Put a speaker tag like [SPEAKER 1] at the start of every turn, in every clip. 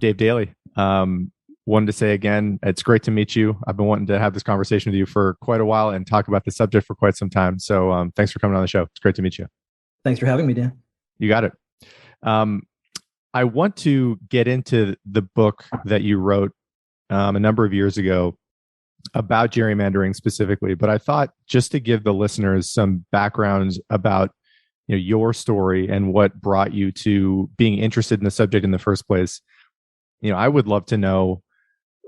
[SPEAKER 1] Dave Daley. Wanted to say again, it's great to meet you. I've been wanting to have this conversation with you for quite a while and talk about the subject for quite some time. So thanks for coming on the show. It's great to meet you.
[SPEAKER 2] Thanks for having me, Dan.
[SPEAKER 1] You got it. I want to get into the book that you wrote a number of years ago about gerrymandering specifically, but I thought just to give the listeners some background about your story and what brought you to being interested in the subject in the first place. I would love to know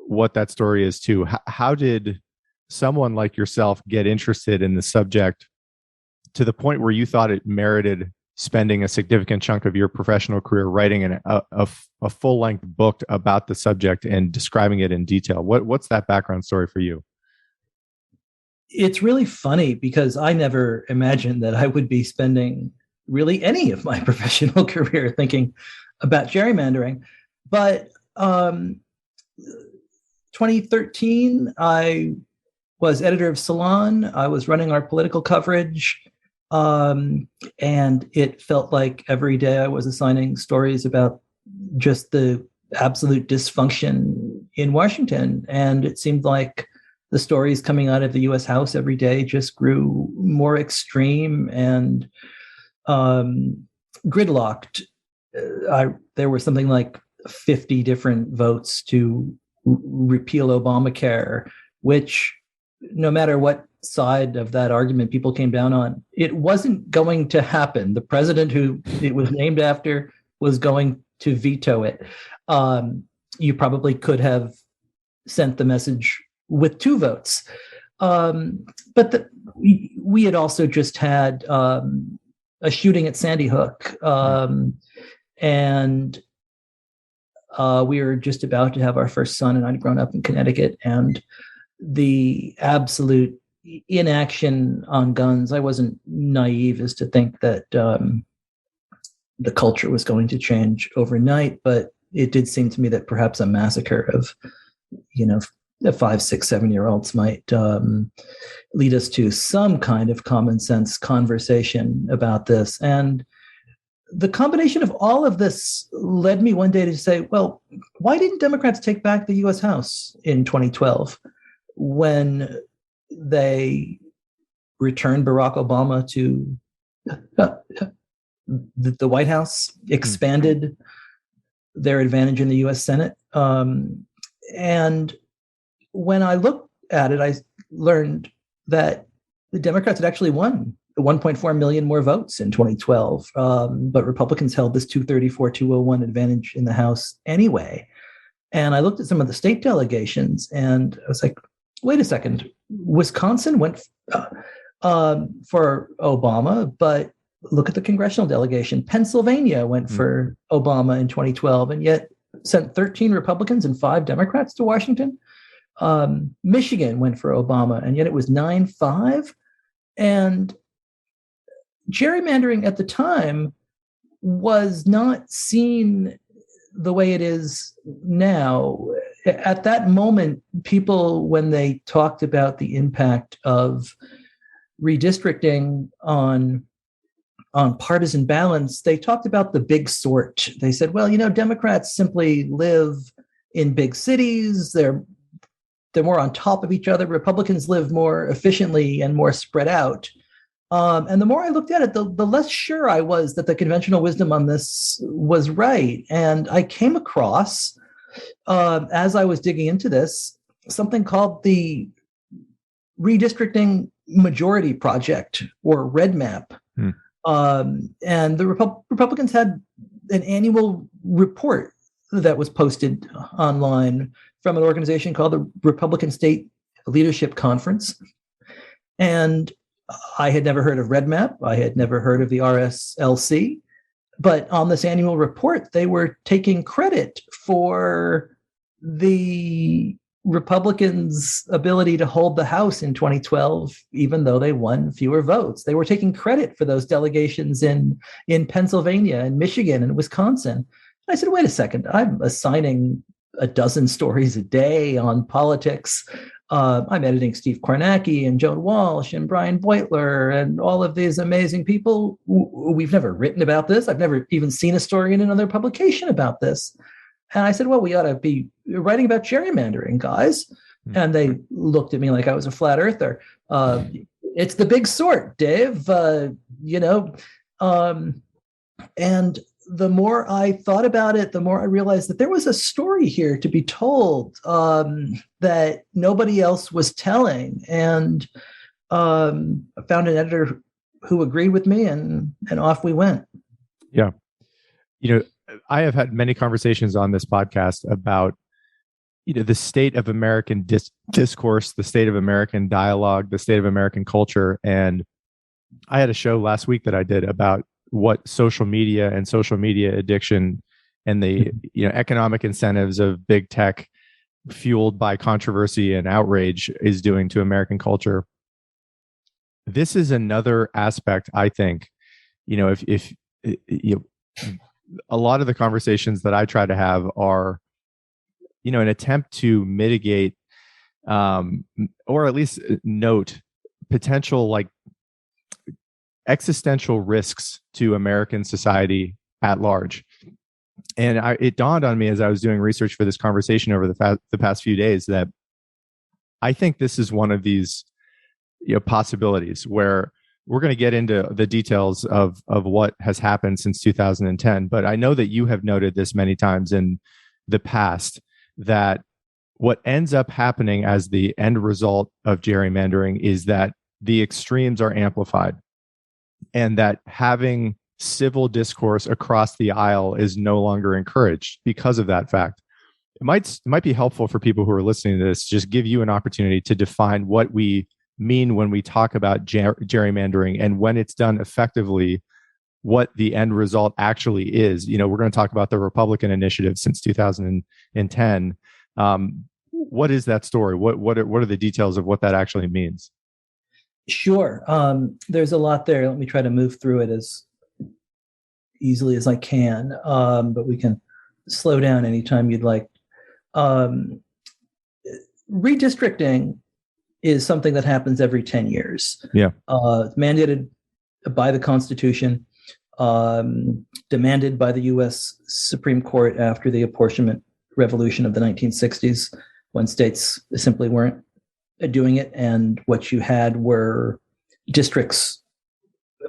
[SPEAKER 1] what that story is too. How did someone like yourself get interested in the subject to the point where you thought it merited spending a significant chunk of your professional career writing a full-length book about the subject and describing it in detail? What's that background story for you?
[SPEAKER 2] It's really funny because I never imagined that I would be spending really any of my professional career thinking about gerrymandering. But 2013, I was editor of Salon. I was running our political coverage. And it felt like every day I was assigning stories about just the absolute dysfunction in Washington. And it seemed like the stories coming out of the U.S. House every day just grew more extreme and gridlocked. There were something like 50 different votes to repeal Obamacare, which no matter what side of that argument people came down on, it wasn't going to happen. The president who it was named after was going to veto it. You probably could have sent the message with 2 votes. But we had also just had a shooting at Sandy Hook. And we were just about to have our first son, and I'd grown up in Connecticut. And the absolute inaction on guns, I wasn't naive as to think that the culture was going to change overnight, but it did seem to me that perhaps a massacre of, the 5, 6, 7-year-olds might lead us to some kind of common sense conversation about this. And the combination of all of this led me one day to say, well, why didn't Democrats take back the U.S. House in 2012 when they returned Barack Obama to the White House, expanded their advantage in the U.S. Senate? And when I looked at it, I learned that the Democrats had actually won 1.4 million more votes in 2012, but Republicans held this 234-201 advantage in the House anyway. And I looked at some of the state delegations, and I was like, wait a second, Wisconsin went for Obama, but look at the congressional delegation. Pennsylvania went for Obama in 2012, and yet sent 13 Republicans and 5 Democrats to Washington. Michigan went for Obama, and yet it was 9-5. And gerrymandering at the time was not seen the way it is now. At that moment, people, when they talked about the impact of redistricting on partisan balance, they talked about the big sort. They said, well, Democrats simply live in big cities. They're more on top of each other. Republicans live more efficiently and more spread out. And the more I looked at it, the less sure I was that the conventional wisdom on this was right. And I came across, as I was digging into this, something called the Redistricting Majority Project, or REDMAP. And the Republicans had an annual report that was posted online from an organization called the Republican State Leadership Conference. And I had never heard of REDMAP. I had never heard of the RSLC. But on this annual report, they were taking credit for the Republicans' ability to hold the House in 2012, even though they won fewer votes. They were taking credit for those delegations in Pennsylvania and Michigan and Wisconsin. And I said, wait a second, I'm assigning a dozen stories a day on politics. I'm editing Steve Kornacki and Joan Walsh and Brian Beutler and all of these amazing people. We've never written about this. I've never even seen a story in another publication about this. And I said, well, we ought to be writing about gerrymandering, guys. And they looked at me like I was a flat earther. It's the big sort, Dave, and the more I thought about it, the more I realized that there was a story here to be told that nobody else was telling. And I found an editor who agreed with me, and off we went.
[SPEAKER 1] Yeah. I have had many conversations on this podcast about the state of American discourse, the state of American dialogue, the state of American culture. And I had a show last week that I did about what social media and social media addiction and the economic incentives of big tech fueled by controversy and outrage is doing to American culture. This is another aspect, I think, if a lot of the conversations that I try to have are, an attempt to mitigate or at least note potential existential risks to American society at large. And it dawned on me as I was doing research for this conversation over the past few days that I think this is one of these possibilities where we're going to get into the details of what has happened since 2010. But I know that you have noted this many times in the past, that what ends up happening as the end result of gerrymandering is that the extremes are amplified, and that having civil discourse across the aisle is no longer encouraged because of that fact. It might be helpful for people who are listening to this, just give you an opportunity to define what we mean when we talk about gerrymandering, and when it's done effectively, what the end result actually is. We're going to talk about the Republican initiative since 2010. What is that story? What are the details of what that actually means?
[SPEAKER 2] Sure. There's a lot there. Let me try to move through it as easily as I can, but we can slow down anytime you'd like. Redistricting is something that happens every 10 years.
[SPEAKER 1] Yeah.
[SPEAKER 2] Mandated by the Constitution, demanded by the U.S. Supreme Court after the apportionment revolution of the 1960s, when states simply weren't doing it. And what you had were districts,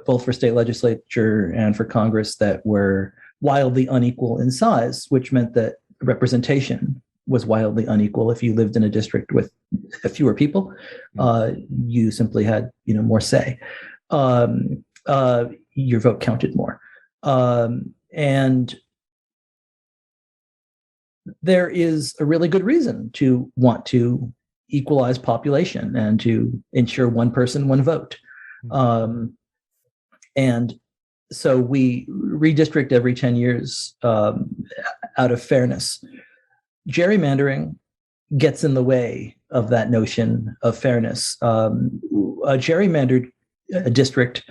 [SPEAKER 2] both for state legislature and for Congress, that were wildly unequal in size, which meant that representation was wildly unequal. If you lived in a district with fewer people, you simply had more say. Your vote counted more. And there is a really good reason to want to equalize population and to ensure one person, one vote. And so we redistrict every 10 years out of fairness. Gerrymandering gets in the way of that notion of fairness. A gerrymandered district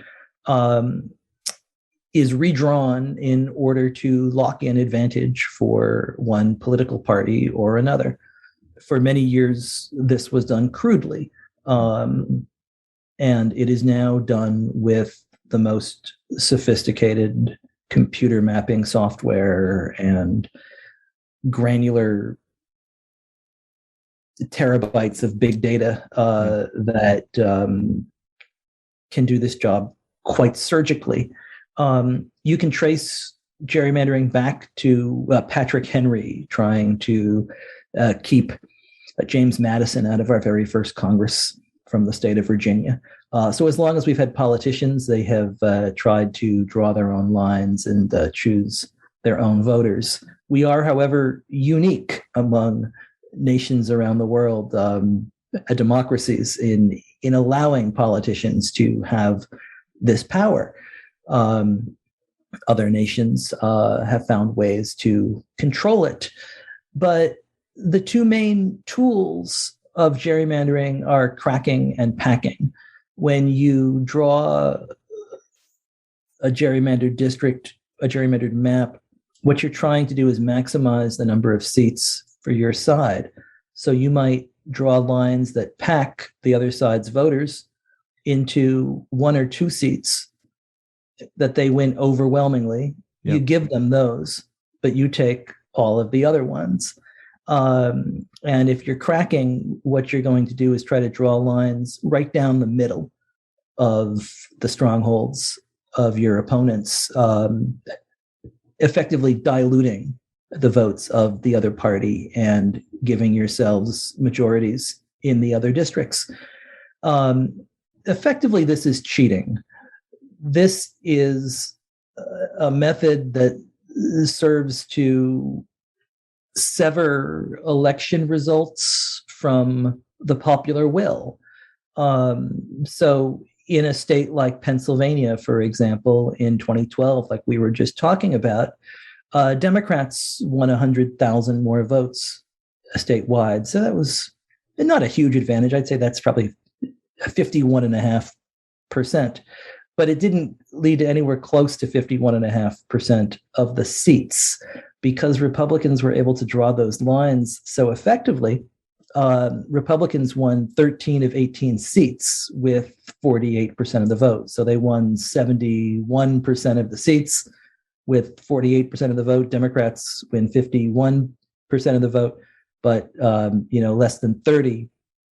[SPEAKER 2] is redrawn in order to lock in advantage for one political party or another. For many years, this was done crudely, and it is now done with the most sophisticated computer mapping software and granular terabytes of big data that can do this job quite surgically. You can trace gerrymandering back to Patrick Henry trying to keep James Madison out of our very first Congress from the state of Virginia. So as long as we've had politicians, they have tried to draw their own lines and choose their own voters. We are, however, unique among nations around the world, democracies, in allowing politicians to have this power. Other nations have found ways to control it. But the two main tools of gerrymandering are cracking and packing. When you draw a gerrymandered district, a gerrymandered map, what you're trying to do is maximize the number of seats for your side. So you might draw lines that pack the other side's voters into one or two seats that they win overwhelmingly. Yeah. You give them those, but you take all of the other ones. And if you're cracking, what you're going to do is try to draw lines right down the middle of the strongholds of your opponents, effectively diluting the votes of the other party and giving yourselves majorities in the other districts. Effectively, this is cheating. This is a method that serves to sever election results from the popular will. So in a state like Pennsylvania, for example, in 2012, like we were just talking about, Democrats won 100,000 more votes statewide. So that was not a huge advantage. I'd say that's probably 51.5%. But it didn't lead to anywhere close to 51.5% of the seats, because Republicans were able to draw those lines so effectively. Republicans won 13 of 18 seats with 48% of the vote. So they won 71% of the seats with 48% of the vote. Democrats win 51% of the vote, but less than 30%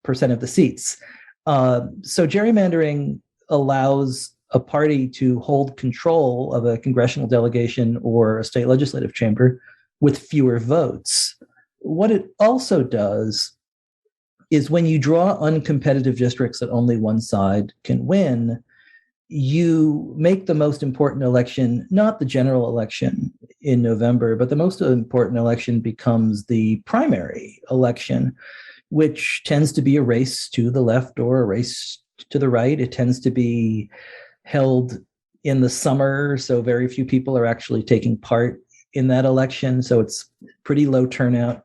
[SPEAKER 2] of the seats. So gerrymandering allows a party to hold control of a congressional delegation or a state legislative chamber with fewer votes. What it also does is when you draw uncompetitive districts that only one side can win, you make the most important election not the general election in November, but the most important election becomes the primary election, which tends to be a race to the left or a race to the right. It tends to be held in the summer, so very few people are actually taking part in that election. So it's pretty low turnout.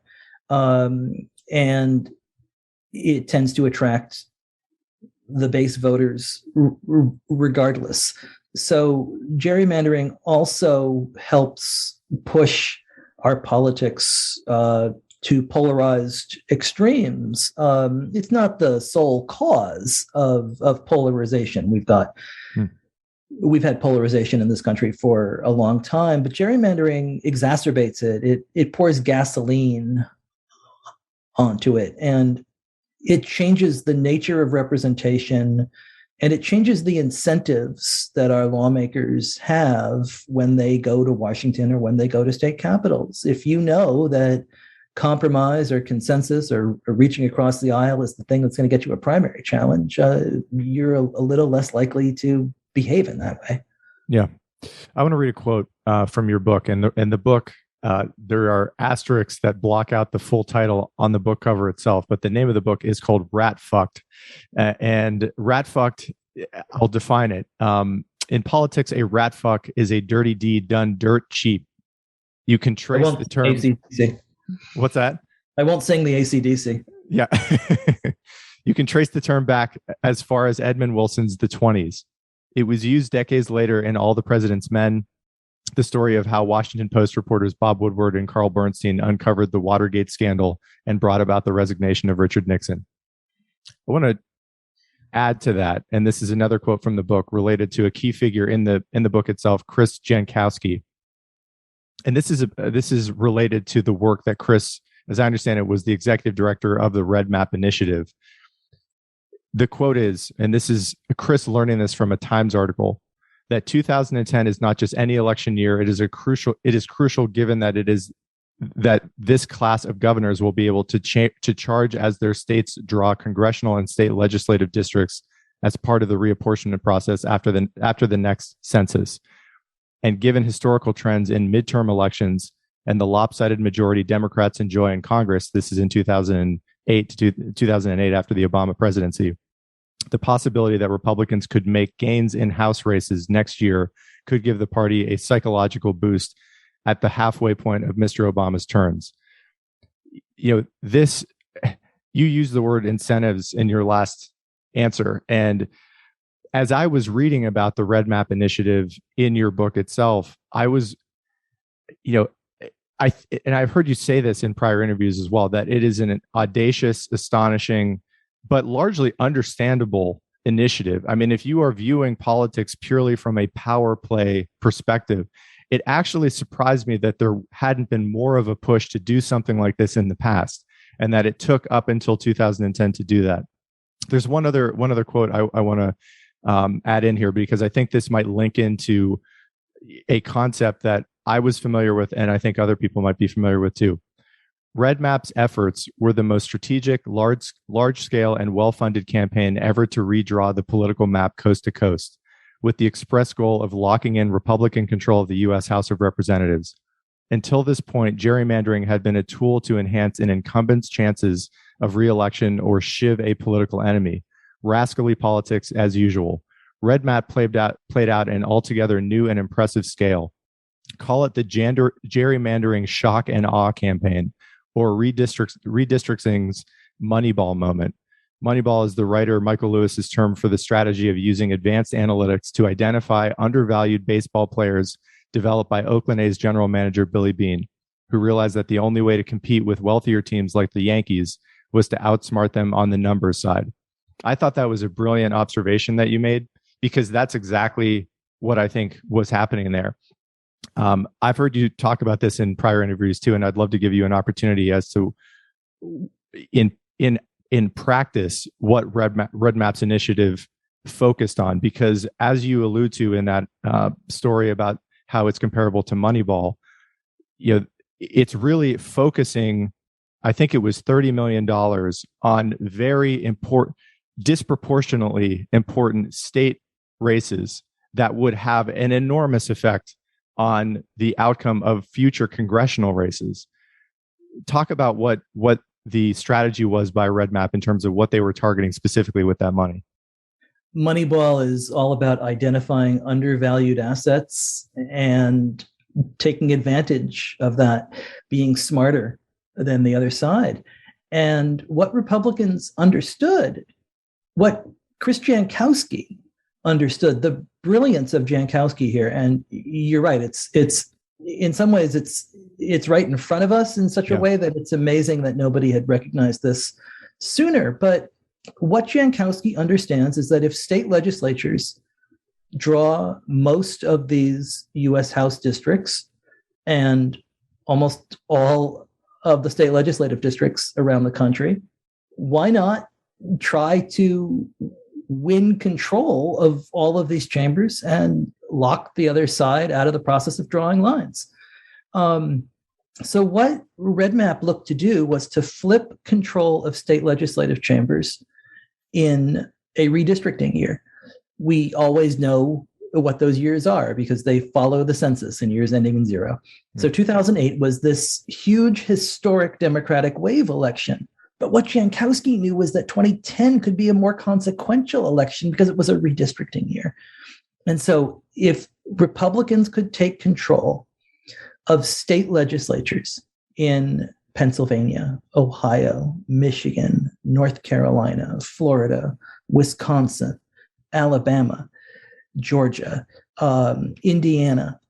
[SPEAKER 2] And it tends to attract the base voters regardless. So gerrymandering also helps push our politics to polarized extremes. It's not the sole cause of polarization. We've had polarization in this country for a long time, but gerrymandering exacerbates it. It pours gasoline onto it, and it changes the nature of representation, and it changes the incentives that our lawmakers have when they go to Washington or when they go to state capitals. If you know that compromise or consensus or reaching across the aisle is the thing that's going to get you a primary challenge, you're a little less likely to behave in that way.
[SPEAKER 1] Yeah. I want to read a quote from your book. And in the book, there are asterisks that block out the full title on the book cover itself, but the name of the book is called Rat Fucked. And rat fucked, I'll define it. In politics, a rat fuck is a dirty deed done dirt cheap. You can trace the term.
[SPEAKER 2] AC/DC.
[SPEAKER 1] What's that?
[SPEAKER 2] I won't sing the AC/DC.
[SPEAKER 1] Yeah. You can trace the term back as far as Edmund Wilson's The 20s. It was used decades later in All the President's Men, the story of how Washington Post reporters Bob Woodward and Carl Bernstein uncovered the Watergate scandal and brought about the resignation of Richard Nixon. I want to add to that, and this is another quote from the book related to a key figure in the book itself, Chris Jankowski. And this is related to the work that Chris, as I understand it, was the executive director of the REDMAP initiative. The quote is, and this is Chris learning this from a Times article, that 2010 is not just any election year. It is crucial given that this class of governors will be able to charge as their states draw congressional and state legislative districts as part of the reapportionment process after the next census. And given historical trends in midterm elections and the lopsided majority Democrats enjoy in Congress, this is in 2008 after the Obama presidency, the possibility that Republicans could make gains in House races next year could give the party a psychological boost at the halfway point of Mr. Obama's terms. You use the word incentives in your last answer. And as I was reading about the REDMAP initiative in your book itself, I've heard you say this in prior interviews as well, that it is an audacious, astonishing, but largely understandable initiative. I mean, if you are viewing politics purely from a power play perspective, it actually surprised me that there hadn't been more of a push to do something like this in the past, and that it took up until 2010 to do that. There's one other quote I want to add in here, because I think this might link into a concept that I was familiar with, and I think other people might be familiar with too. REDMAP's efforts were the most strategic, large-scale, and well-funded campaign ever to redraw the political map coast to coast, with the express goal of locking in Republican control of the U.S. House of Representatives. Until this point, gerrymandering had been a tool to enhance an incumbent's chances of re-election or shiv a political enemy. Rascally politics as usual. REDMAP played out an altogether new and impressive scale. Call it the gerrymandering shock and awe campaign, or redistricting's Moneyball moment. Moneyball is the writer Michael Lewis's term for the strategy of using advanced analytics to identify undervalued baseball players developed by Oakland A's general manager Billy Beane, who realized that the only way to compete with wealthier teams like the Yankees was to outsmart them on the numbers side. I thought that was a brilliant observation that you made, because that's exactly what I think was happening there. I've heard you talk about this in prior interviews too, and I'd love to give you an opportunity as to, in practice, what REDMAP's initiative focused on. Because as you allude to in that story about how it's comparable to Moneyball, it's really focusing, I think it was $30 million on very important, disproportionately important state races that would have an enormous effect on the outcome of future congressional races. Talk about what the strategy was by REDMAP in terms of what they were targeting specifically with that money.
[SPEAKER 2] Moneyball is all about identifying undervalued assets and taking advantage of that, being smarter than the other side. And what Republicans understood, what Chris Jankowski understood, the brilliance of Jankowski here. And you're right, it's in some ways it's right in front of us in such a way that it's amazing that nobody had recognized this sooner. But what Jankowski understands is that if state legislatures draw most of these U.S. House districts and almost all of the state legislative districts around the country, why not try to win control of all of these chambers and lock the other side out of the process of drawing lines? So what REDMAP looked to do was to flip control of state legislative chambers in a redistricting year. We always know what those years are because they follow the census in years ending in 0. Mm-hmm. So 2008 was this huge historic Democratic wave election. But what Jankowski knew was that 2010 could be a more consequential election because it was a redistricting year. And so if Republicans could take control of state legislatures in Pennsylvania, Ohio, Michigan, North Carolina, Florida, Wisconsin, Alabama, Georgia, Indiana,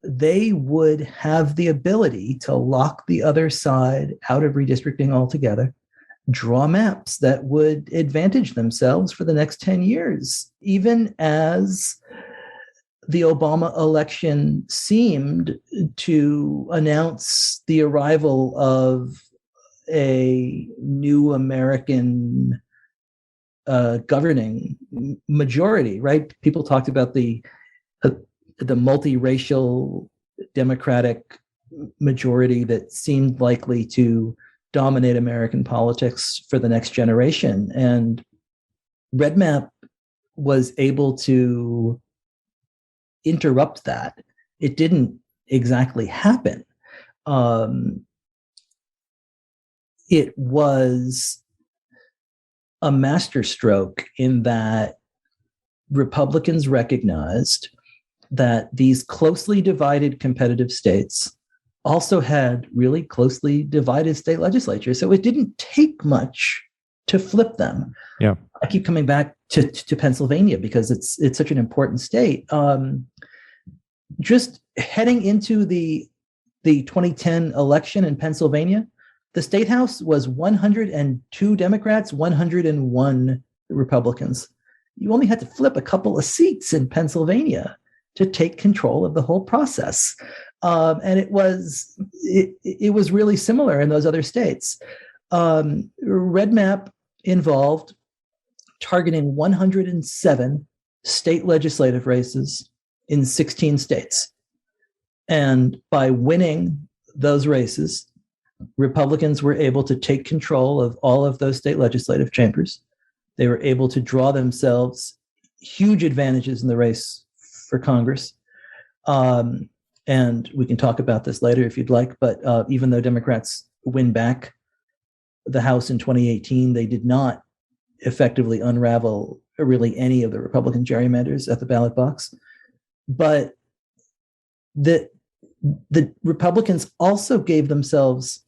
[SPEAKER 2] they would have the ability to lock the other side out of redistricting altogether, draw maps that would advantage themselves for the next 10 years, even as the Obama election seemed to announce the arrival of a new American governing majority, right? People talked about the multiracial Democratic majority that seemed likely to dominate American politics for the next generation. And REDMAP was able to interrupt that. It didn't exactly happen. It was a masterstroke in that Republicans recognized that these closely divided competitive states also had really closely divided state legislatures. So it didn't take much to flip them.
[SPEAKER 1] Yeah,
[SPEAKER 2] I keep coming back to Pennsylvania because it's such an important state. Just heading into the 2010 election in Pennsylvania, the state house was 102 Democrats, 101 Republicans. You only had to flip a couple of seats in Pennsylvania, to take control of the whole process. And it was really similar in those other states. REDMAP involved targeting 107 state legislative races in 16 states. And by winning those races, Republicans were able to take control of all of those state legislative chambers. They were able to draw themselves huge advantages in the race for Congress. And we can talk about this later if you'd like, but even though Democrats win back the House in 2018, they did not effectively unravel really any of the Republican gerrymanders at the ballot box. But the Republicans also gave themselves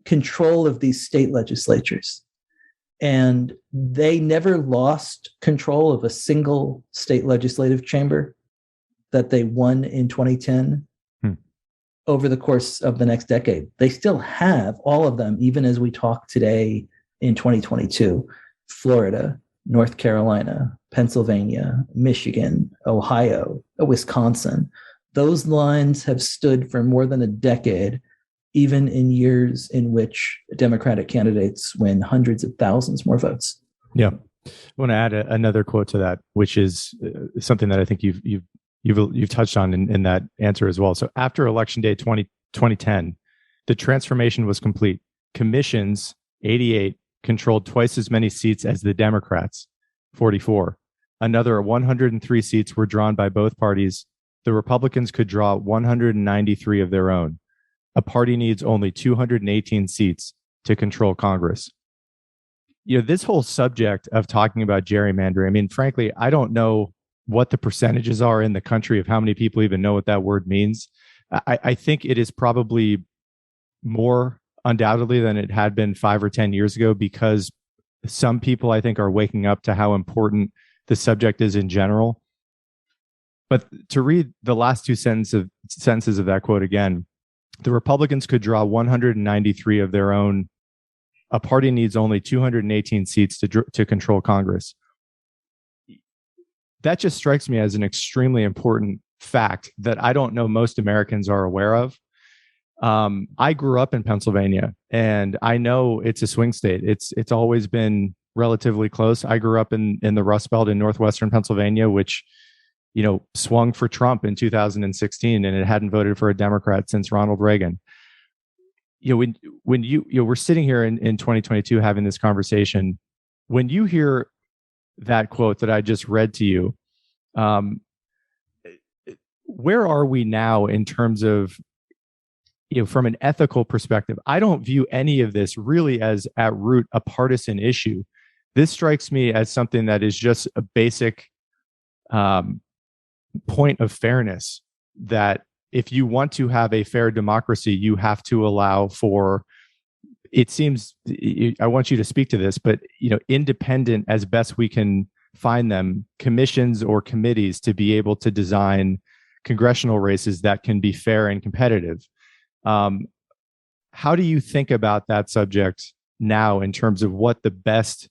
[SPEAKER 2] control of these state legislatures. And they never lost control of a single state legislative chamber that they won in 2010 over the course of the next decade. They still have all of them, even as we talk today in 2022. Florida, North Carolina, Pennsylvania, Michigan, Ohio, Wisconsin. Those lines have stood for more than a decade, even in years in which Democratic candidates win hundreds of thousands more votes.
[SPEAKER 1] Yeah. I want to add another quote to that, which is something that I think you've touched on in that answer as well. So after Election Day 2010, the transformation was complete. Commissions, 88, controlled twice as many seats as the Democrats, 44. Another 103 seats were drawn by both parties. The Republicans could draw 193 of their own. A party needs only 218 seats to control Congress. You know, this whole subject of talking about gerrymandering, I mean, frankly, I don't know what the percentages are in the country of how many people even know what that word means. I think it is probably more undoubtedly than it had been 5 or 10 years ago, because some people, I think, are waking up to how important the subject is in general. But to read the last two sentences of that quote again, the Republicans could draw 193 of their own. A party needs only 218 seats to control Congress. That just strikes me as an extremely important fact that I don't know most Americans are aware of. I grew up in Pennsylvania, and I know it's a swing state. It's always been relatively close. I grew up in the Rust Belt in northwestern Pennsylvania, which, you know, swung for Trump in 2016, and it hadn't voted for a Democrat since Ronald Reagan. You know, when we're sitting here in 2022 having this conversation, when you hear that quote that I just read to you, where are we now in terms of, you know, from an ethical perspective? I don't view any of this really as at root a partisan issue. This strikes me as something that is just a basic point of fairness, that if you want to have a fair democracy, you have to allow for, it seems, I want you to speak to this, but, you know, independent as best we can find them, commissions or committees to be able to design congressional races that can be fair and competitive. How do you think about that subject now in terms of what the best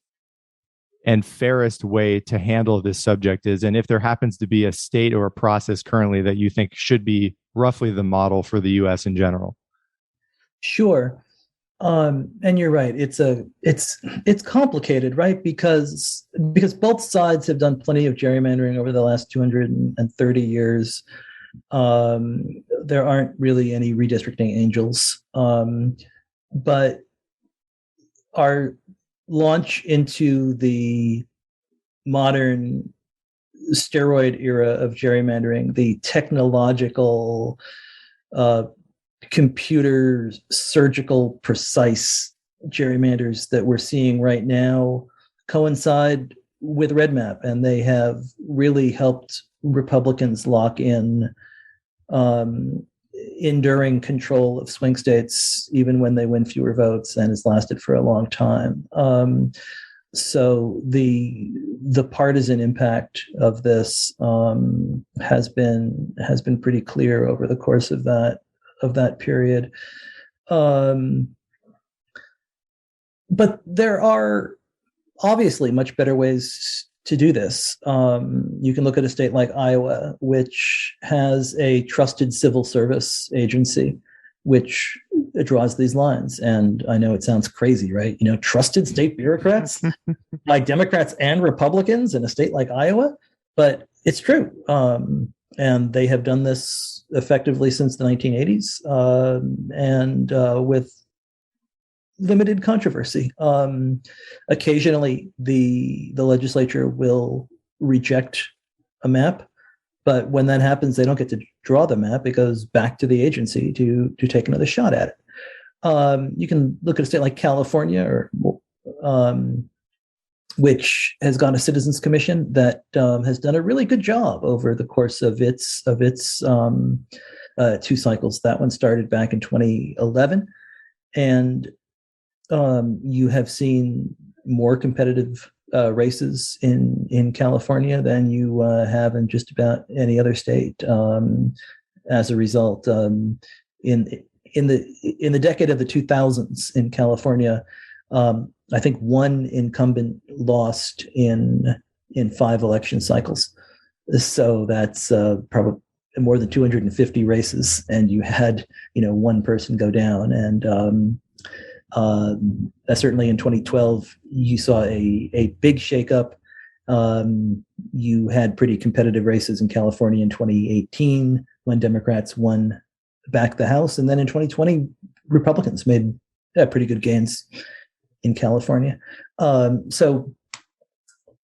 [SPEAKER 1] and fairest way to handle this subject is? And if there happens to be a state or a process currently that you think should be roughly the model for the US in general?
[SPEAKER 2] Sure. And you're right. It's complicated, right? Because both sides have done plenty of gerrymandering over the last 230 years. There aren't really any redistricting angels. But our launch into the modern steroid era of gerrymandering, the technological, computer surgical precise gerrymanders that we're seeing right now coincide with REDMAP, and they have really helped Republicans lock in enduring control of swing states, even when they win fewer votes, and it's lasted for a long time. So the partisan impact of this has been pretty clear over the course of that period. But there are obviously much better ways to do this. You can look at a state like Iowa, which has a trusted civil service agency, which draws these lines. And I know it sounds crazy, right? Trusted state bureaucrats by Democrats and Republicans in a state like Iowa, but it's true. And they have done this effectively since the 1980s, and with limited controversy. Occasionally, the legislature will reject a map, but when that happens, they don't get to draw the map. It goes back to the agency to take another shot at it. You can look at a state like California, which has got a citizens commission that has done a really good job over the course of its 2 cycles. That one started back in 2011, and you have seen more competitive races in California than you have in just about any other state. As a result, in the decade of the 2000s in California, I think one incumbent lost in 5 election cycles. So that's probably more than 250 races, and you had one person go down. And certainly in 2012, you saw a big shakeup. You had pretty competitive races in California in 2018 when Democrats won back the House, and then in 2020, Republicans made pretty good gains in California. So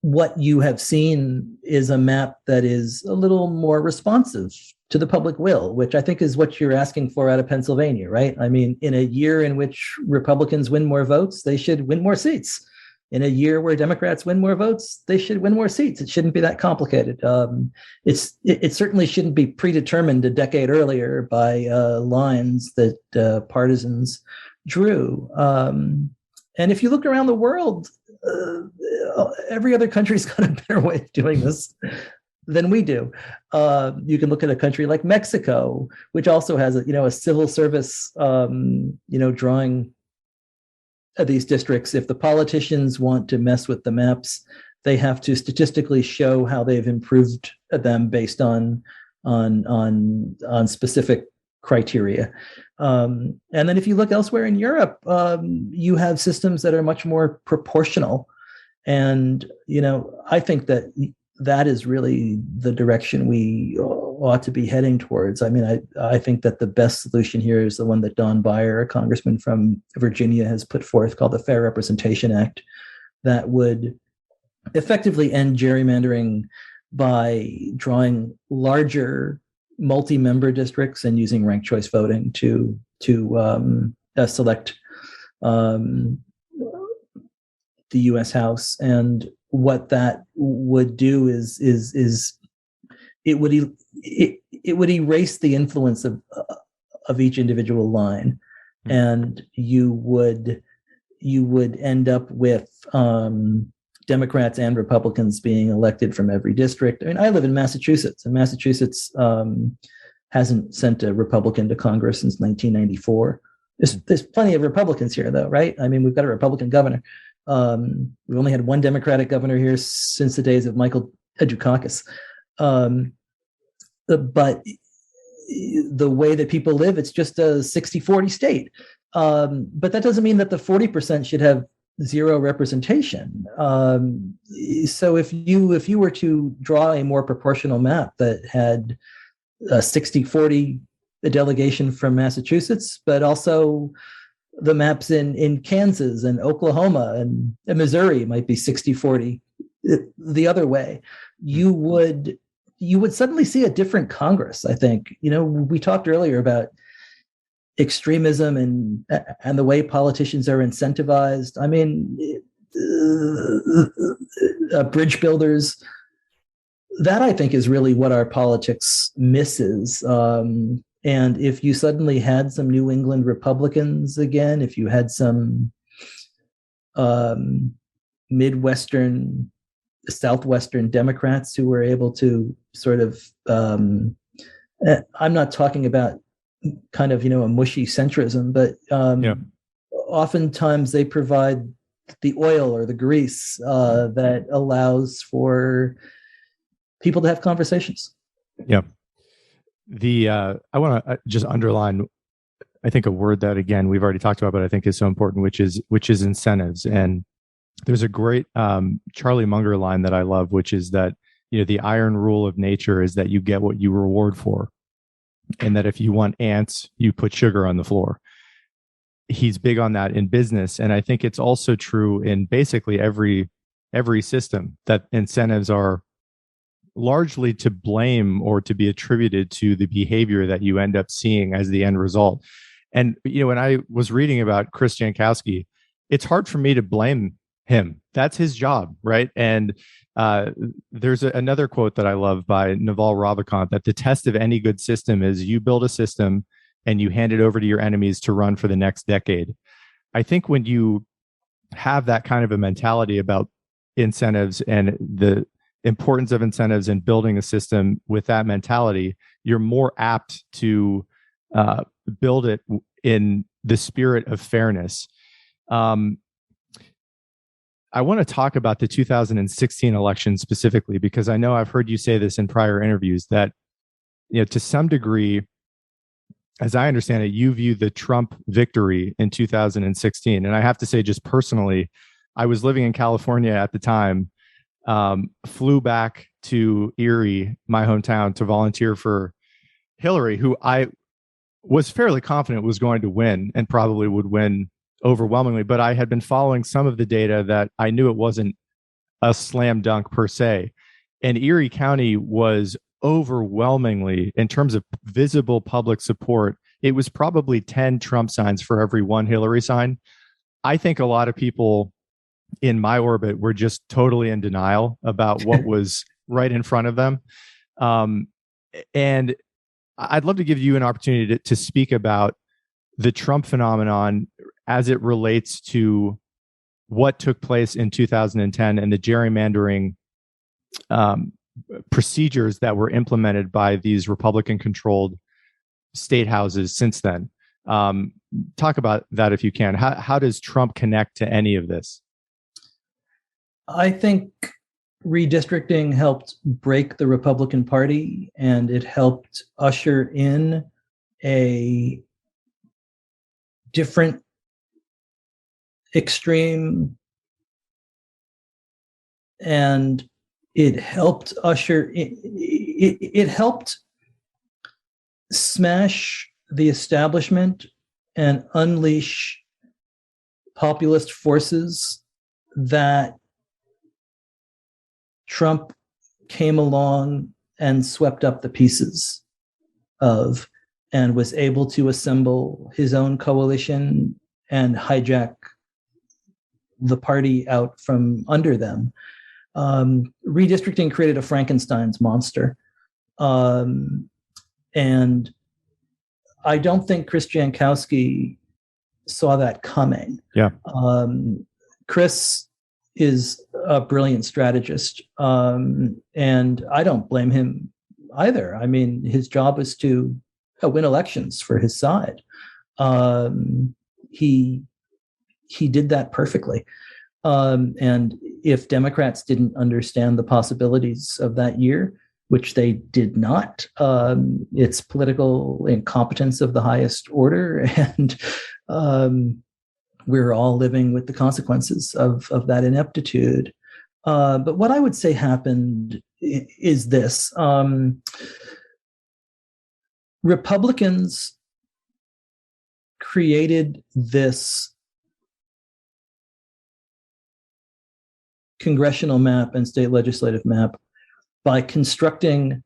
[SPEAKER 2] what you have seen is a map that is a little more responsive to the public will, which I think is what you're asking for out of Pennsylvania, right? I mean, in a year in which Republicans win more votes, they should win more seats. In a year where Democrats win more votes, they should win more seats. It shouldn't be that complicated. It certainly shouldn't be predetermined a decade earlier by lines that partisans drew. And if you look around the world, every other country's got a better way of doing this than we do. You can look at a country like Mexico, which also has a civil service, drawing these districts. If the politicians want to mess with the maps, they have to statistically show how they've improved them based on specific criteria. And then if you look elsewhere in Europe, you have systems that are much more proportional. And, I think that is really the direction we ought to be heading towards. I mean, I think that the best solution here is the one that Don Beyer, a congressman from Virginia, has put forth, called the Fair Representation Act, that would effectively end gerrymandering by drawing larger multi-member districts and using ranked choice voting to select the U.S. House. And what that would do is it would erase the influence of each individual line, and you would end up with Democrats and Republicans being elected from every district. I mean, I live in Massachusetts, and Massachusetts hasn't sent a Republican to Congress since 1994. There's plenty of Republicans here, though, right? I mean, we've got a Republican governor. We've only had one Democratic governor here since the days of Michael Dukakis. But the way that people live, it's just a 60-40 state. But that doesn't mean that the 40% should have zero representation. So if you were to draw a more proportional map that had a 60-40 delegation from Massachusetts, but also the maps in Kansas and Oklahoma and Missouri might be 60-40 the other way, you would suddenly see a different Congress, I think. We talked earlier about extremism and the way politicians are incentivized. I mean, bridge builders, that I think is really what our politics misses. And if you suddenly had some New England Republicans again, if you had some Midwestern, Southwestern Democrats who were able to sort of, I'm not talking about kind of, a mushy centrism, but oftentimes they provide the oil or the grease that allows for people to have conversations.
[SPEAKER 1] Yeah. I want to just underline, I think, a word that, again, we've already talked about, but I think is so important, which is incentives. And there's a great Charley Munger line that I love, which is that, the iron rule of nature is that you get what you reward for, and that if you want ants, you put sugar on the floor. He's big on that in business, and I think it's also true in basically every system, that incentives are largely to blame or to be attributed to the behavior that you end up seeing as the end result. And when I was reading about Chris Jankowski, it's hard for me to blame him. That's his job, right? And there's another quote that I love by Naval Ravikant, that the test of any good system is you build a system and you hand it over to your enemies to run for the next decade. I think when you have that kind of a mentality about incentives and the importance of incentives and building a system with that mentality, you're more apt to build it in the spirit of fairness. I want to talk about the 2016 election specifically, because I know I've heard you say this in prior interviews that, to some degree, as I understand it, you view the Trump victory in 2016. And I have to say, just personally, I was living in California at the time, flew back to Erie, my hometown, to volunteer for Hillary, who I was fairly confident was going to win and probably would win overwhelmingly. But I had been following some of the data that I knew it wasn't a slam dunk per se. And Erie County was overwhelmingly, in terms of visible public support, it was probably 10 Trump signs for every one Hillary sign. I think a lot of people in my orbit were just totally in denial about what was right in front of them. And I'd love to give you an opportunity to speak about the Trump phenomenon as it relates to what took place in 2010 and the gerrymandering procedures that were implemented by these Republican-controlled state houses since then. Talk about that if you can. How does Trump connect to any of this?
[SPEAKER 2] I think redistricting helped break the Republican Party, and it helped usher in a different extreme, and it helped it helped smash the establishment and unleash populist forces that Trump came along and swept up the pieces of, and was able to assemble his own coalition and hijack the party out from under them. Redistricting created a Frankenstein's monster. And I don't think Chris Jankowski saw that coming.
[SPEAKER 1] Yeah.
[SPEAKER 2] Chris is a brilliant strategist. And I don't blame him either. I mean, his job is to win elections for his side. He did that perfectly. And if Democrats didn't understand the possibilities of that year, which they did not, it's political incompetence of the highest order. And we're all living with the consequences of that ineptitude. But what I would say happened is this. Republicans created this congressional map and state legislative map by constructing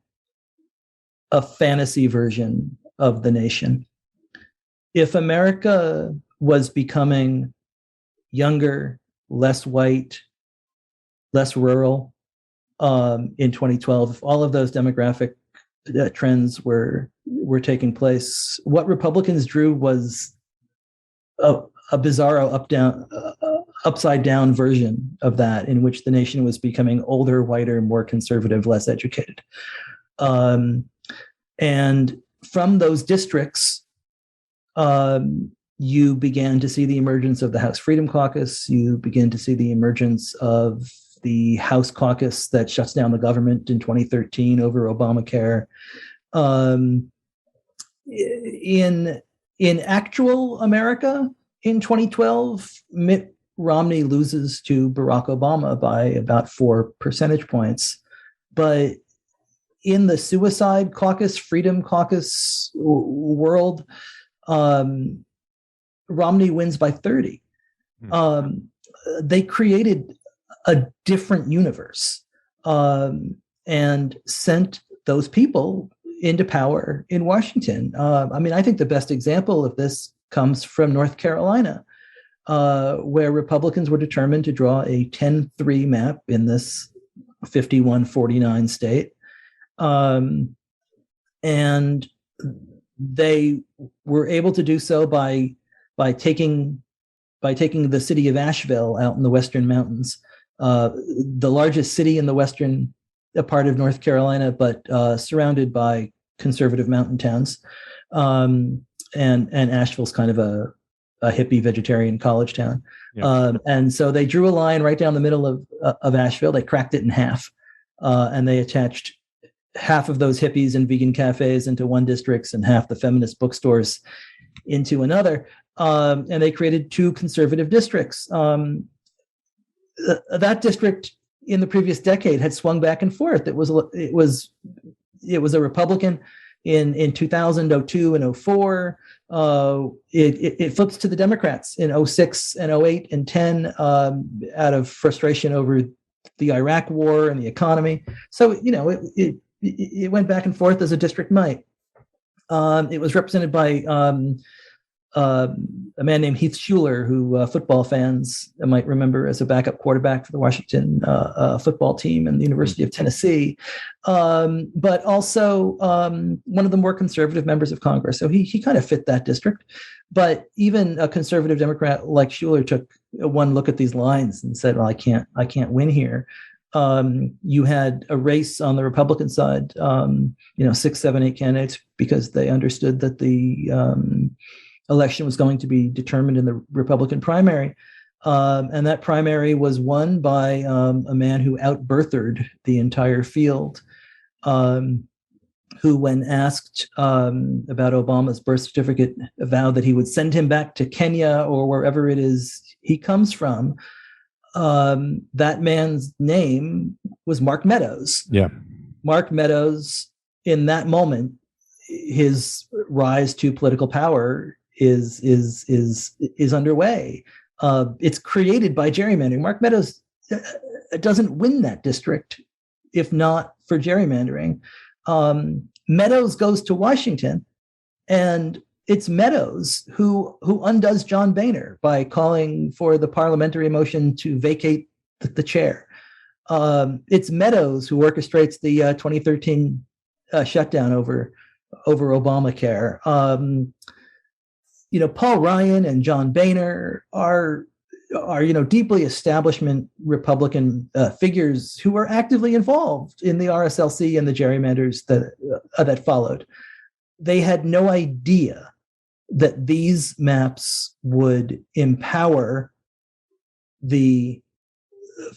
[SPEAKER 2] a fantasy version of the nation. If America was becoming younger, less white, less rural in 2012, if all of those demographic trends were taking place, what Republicans drew was a bizarro upside down version of that, in which the nation was becoming older, whiter, more conservative, less educated. And from those districts, you began to see the emergence of the House Freedom Caucus. You begin to see the emergence of the House Caucus that shuts down the government in 2013 over Obamacare. In actual America in 2012, Mitt Romney loses to Barack Obama by about 4 percentage points. But in the suicide caucus, freedom caucus world, Romney wins by 30. They created a different universe and sent those people into power in Washington. I think the best example of this comes from North Carolina, where Republicans were determined to draw a 10-3 map in this 51-49 state. And they were able to do so by taking the city of Asheville out in the Western Mountains, the largest city in the western part of North Carolina, but surrounded by conservative mountain towns. And Asheville's kind of a hippie vegetarian college town. Yeah. And so they drew a line right down the middle of Asheville. They cracked it in half, and they attached half of those hippies and vegan cafes into one district and half the feminist bookstores into another. And they created 2 conservative districts. That district in the previous decade had swung back and forth. It was a Republican in 2000, 02, and 04. It flips to the Democrats in 06 and 08 and 10 out of frustration over the Iraq war and the economy. So, it went back and forth as a district might. It was represented by a man named Heath Shuler, who football fans might remember as a backup quarterback for the Washington football team and the University of Tennessee, but also one of the more conservative members of Congress. So he kind of fit that district. But even a conservative Democrat like Shuler took one look at these lines and said, well, I can't win here. You had a race on the Republican side, 6, 7, 8 candidates, because they understood that the election was going to be determined in the Republican primary. And that primary was won by a man who outbirthered the entire field, who, when asked about Obama's birth certificate, vowed that he would send him back to Kenya or wherever it is he comes from. That man's name was Mark Meadows. Yeah. Mark Meadows, in that moment, his rise to political power is underway. It's created by gerrymandering. Mark Meadows doesn't win that district if not for gerrymandering. Meadows goes to Washington, and it's Meadows who undoes John Boehner by calling for the parliamentary motion to vacate the chair. It's Meadows who orchestrates the 2013 shutdown over Obamacare. Paul Ryan and John Boehner are deeply establishment Republican figures who are actively involved in the RSLC and the gerrymanders that followed. They had no idea that these maps would empower the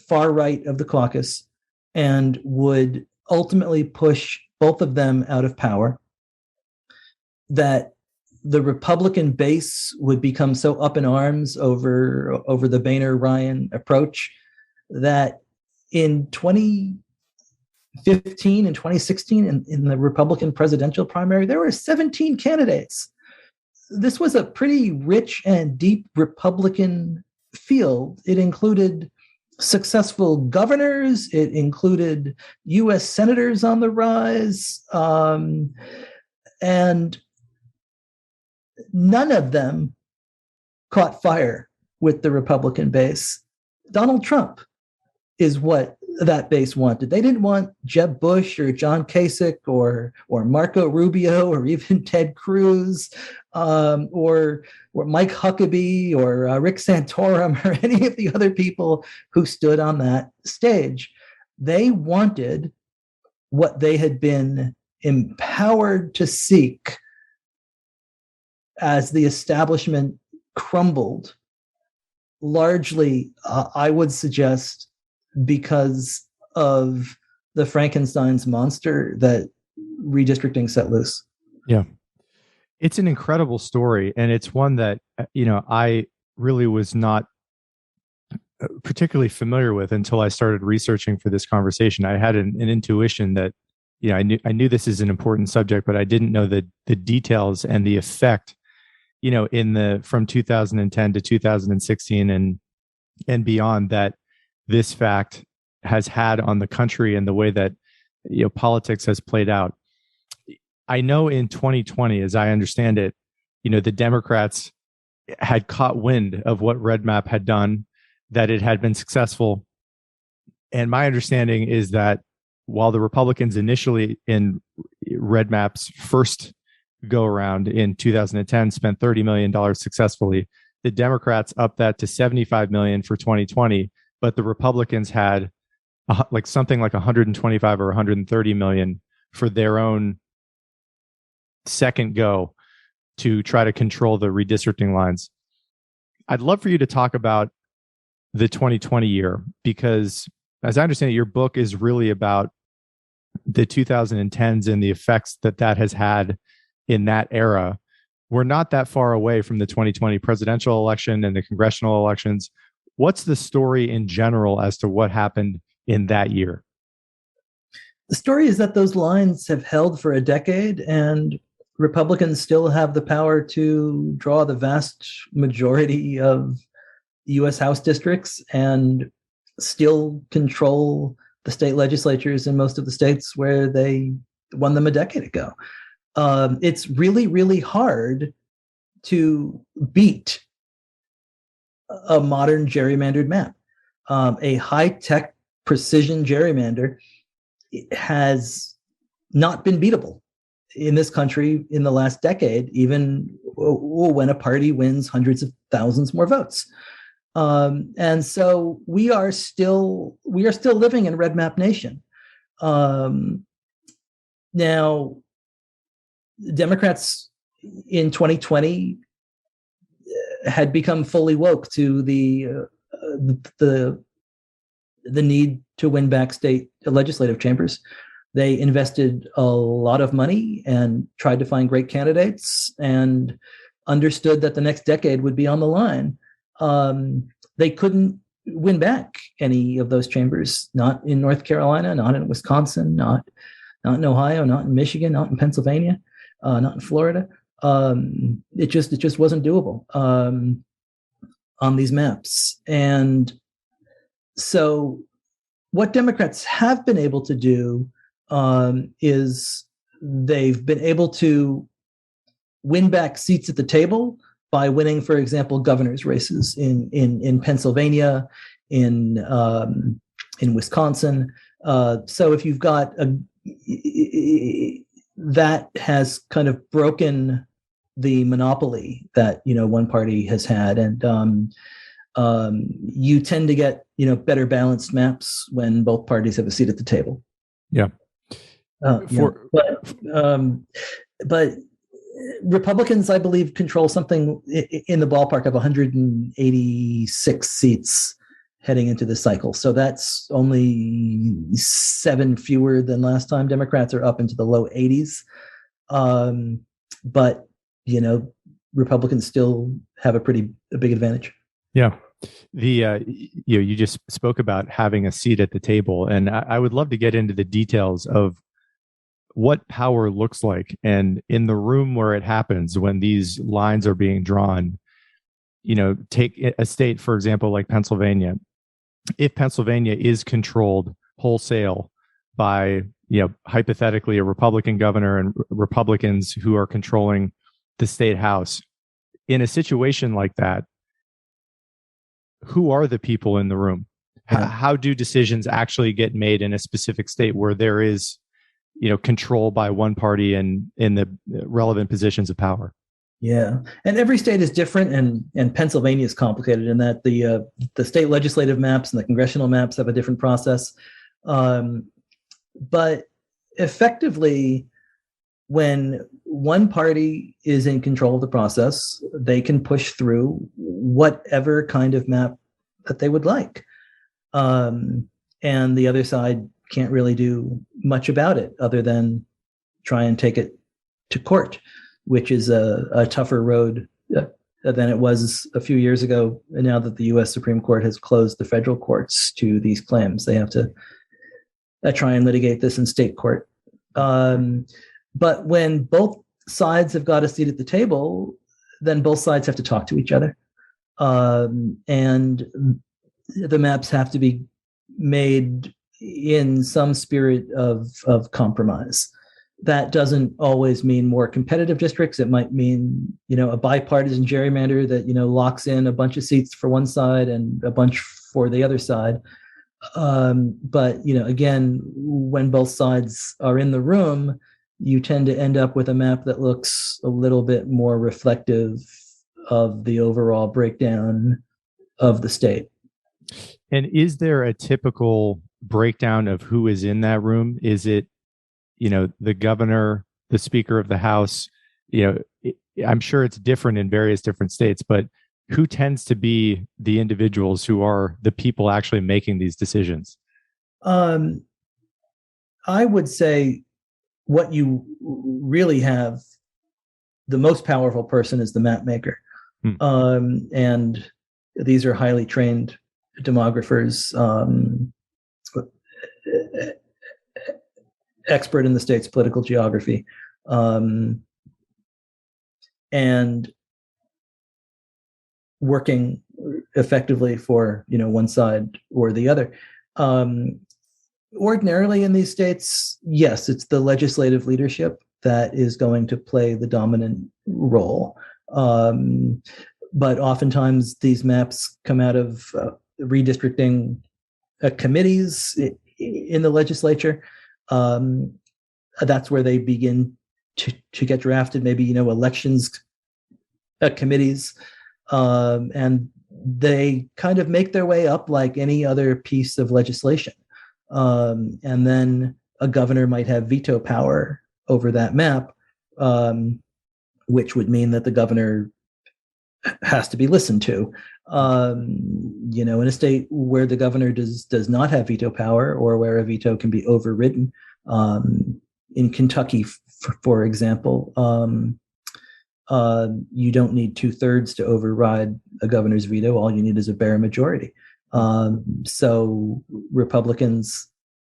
[SPEAKER 2] far right of the caucus and would ultimately push both of them out of power, that the Republican base would become so up in arms over the Boehner-Ryan approach that in 2015 and 2016 in the Republican presidential primary, there were 17 candidates. This was a pretty rich and deep Republican field. It included successful governors. It included U.S. senators on the rise. And none of them caught fire with the Republican base. Donald Trump is what that base wanted. They didn't want Jeb Bush or John Kasich or Marco Rubio or even Ted Cruz or Mike Huckabee or Rick Santorum or any of the other people who stood on that stage. They wanted what they had been empowered to seek as the establishment crumbled largely, I would suggest, because of the Frankenstein's monster that redistricting set loose.
[SPEAKER 1] Yeah. It's an incredible story. And it's one that, I really was not particularly familiar with until I started researching for this conversation. I had an intuition that, I knew this is an important subject, but I didn't know the details and the effect, from 2010 to 2016 and beyond, that this fact has had on the country and the way that politics has played out. I know in 2020, as I understand it, the Democrats had caught wind of what REDMAP had done, that it had been successful. And my understanding is that while the Republicans initially in REDMAP's first go around in 2010 spent $30 million successfully, the Democrats upped that to $75 million for 2020, but the Republicans had something like 125 or 130 million for their own second go to try to control the redistricting lines. I'd love for you to talk about the 2020 year, because as I understand it, your book is really about the 2010s and the effects that has had in that era. We're not that far away from the 2020 presidential election and the congressional elections. What's the story in general as to what happened in that year?
[SPEAKER 2] The story is that those lines have held for a decade, and Republicans still have the power to draw the vast majority of U.S. House districts and still control the state legislatures in most of the states where they won them a decade ago. It's really, really hard to beat a modern gerrymandered map. A high-tech precision gerrymander has not been beatable in this country in the last decade, even when a party wins hundreds of thousands more votes. And so we are still living in REDMAP nation. Now, Democrats in 2020 had become fully woke to the need to win back state legislative chambers. They invested a lot of money and tried to find great candidates and understood that the next decade would be on the line. They couldn't win back any of those chambers, not in North Carolina, not in Wisconsin, not in Ohio, not in Michigan, not in Pennsylvania, not in Florida. It just wasn't doable on these maps. And so what Democrats have been able to do is they've been able to win back seats at the table by winning, for example, governor's races in Pennsylvania, in Wisconsin. So if you've got that has kind of broken the monopoly that one party has had, and you tend to get better balanced maps when both parties have a seat at the table.
[SPEAKER 1] Yeah.
[SPEAKER 2] But Republicans, I believe, control something in the ballpark of 186 seats heading into this cycle. So that's only 7 fewer than last time. Democrats are up into the low 80s. But, Republicans still have a big advantage.
[SPEAKER 1] Yeah. You just spoke about having a seat at the table, and I would love to get into the details of what power looks like, and in the room where it happens when these lines are being drawn. Take a state, for example, like Pennsylvania. If Pennsylvania is controlled wholesale by, hypothetically a Republican governor and Republicans who are controlling the state house, in a situation like that, who are the people in the room? How do decisions actually get made in a specific state where there is, control by one party and in the relevant positions of power?
[SPEAKER 2] Yeah, and every state is different, and Pennsylvania is complicated in that the state legislative maps and the congressional maps have a different process. But effectively, when one party is in control of the process, they can push through whatever kind of map that they would like. And the other side can't really do much about it other than try and take it to court, which is a tougher road than it was a few years ago. And now that the U.S. Supreme Court has closed the federal courts to these claims, they have to try and litigate this in state court. But when both sides have got a seat at the table, then both sides have to talk to each other. And the maps have to be made in some spirit of compromise. That doesn't always mean more competitive districts. It might mean, a bipartisan gerrymander that, locks in a bunch of seats for one side and a bunch for the other side. But, again, when both sides are in the room, you tend to end up with a map that looks a little bit more reflective of the overall breakdown of the state.
[SPEAKER 1] And is there a typical breakdown of who is in that room? Is it, the governor, the speaker of the House? I'm sure it's different in various different states, but who tends to be the individuals who are the people actually making these decisions?
[SPEAKER 2] I would say what you really have, the most powerful person is the map maker. And these are highly trained demographers, expert in the state's political geography, and working effectively for one side or the other. Ordinarily in these states, yes, it's the legislative leadership that is going to play the dominant role. But oftentimes these maps come out of redistricting committees in the legislature. That's where they begin to get drafted, maybe, elections committees. And they kind of make their way up like any other piece of legislation. And then a governor might have veto power over that map, which would mean that the governor has to be listened to. In a state where the governor does not have veto power, or where a veto can be overridden, in Kentucky, for example, you don't need 2/3 to override a governor's veto. All you need is a bare majority. So Republicans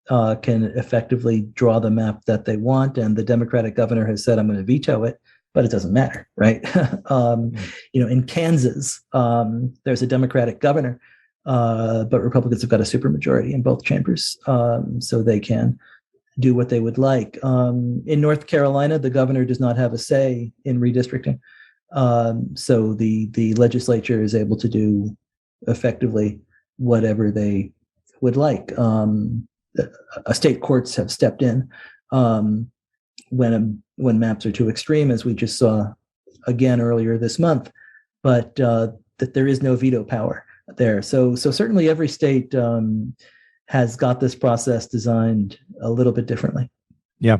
[SPEAKER 2] can effectively draw the map that they want, and the Democratic governor has said, I'm going to veto it, but it doesn't matter, right? In Kansas, there's a Democratic governor, but Republicans have got a supermajority in both chambers, so they can do what they would like. In North Carolina, the governor does not have a say in redistricting, so the legislature is able to do effectively whatever they would like. State courts have stepped in when maps are too extreme, as we just saw again earlier this month, but that there is no veto power there. So certainly every state has got this process designed a little bit differently.
[SPEAKER 1] Yeah.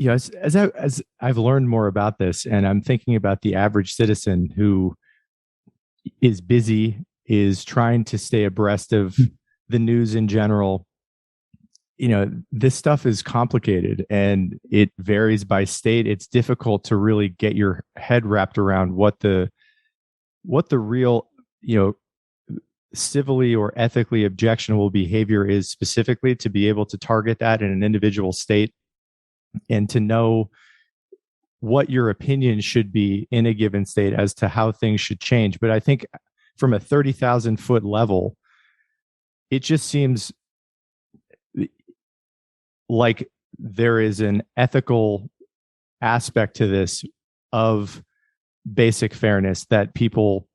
[SPEAKER 1] As I've learned more about this, and I'm thinking about the average citizen who is busy, is trying to stay abreast of the news in general. This stuff is complicated and it varies by state. It's difficult to really get your head wrapped around what the real, civilly or ethically objectionable behavior is specifically, to be able to target that in an individual state and to know what your opinion should be in a given state as to how things should change. But I think from a 30,000 foot level, it just seems like there is an ethical aspect to this of basic fairness that people,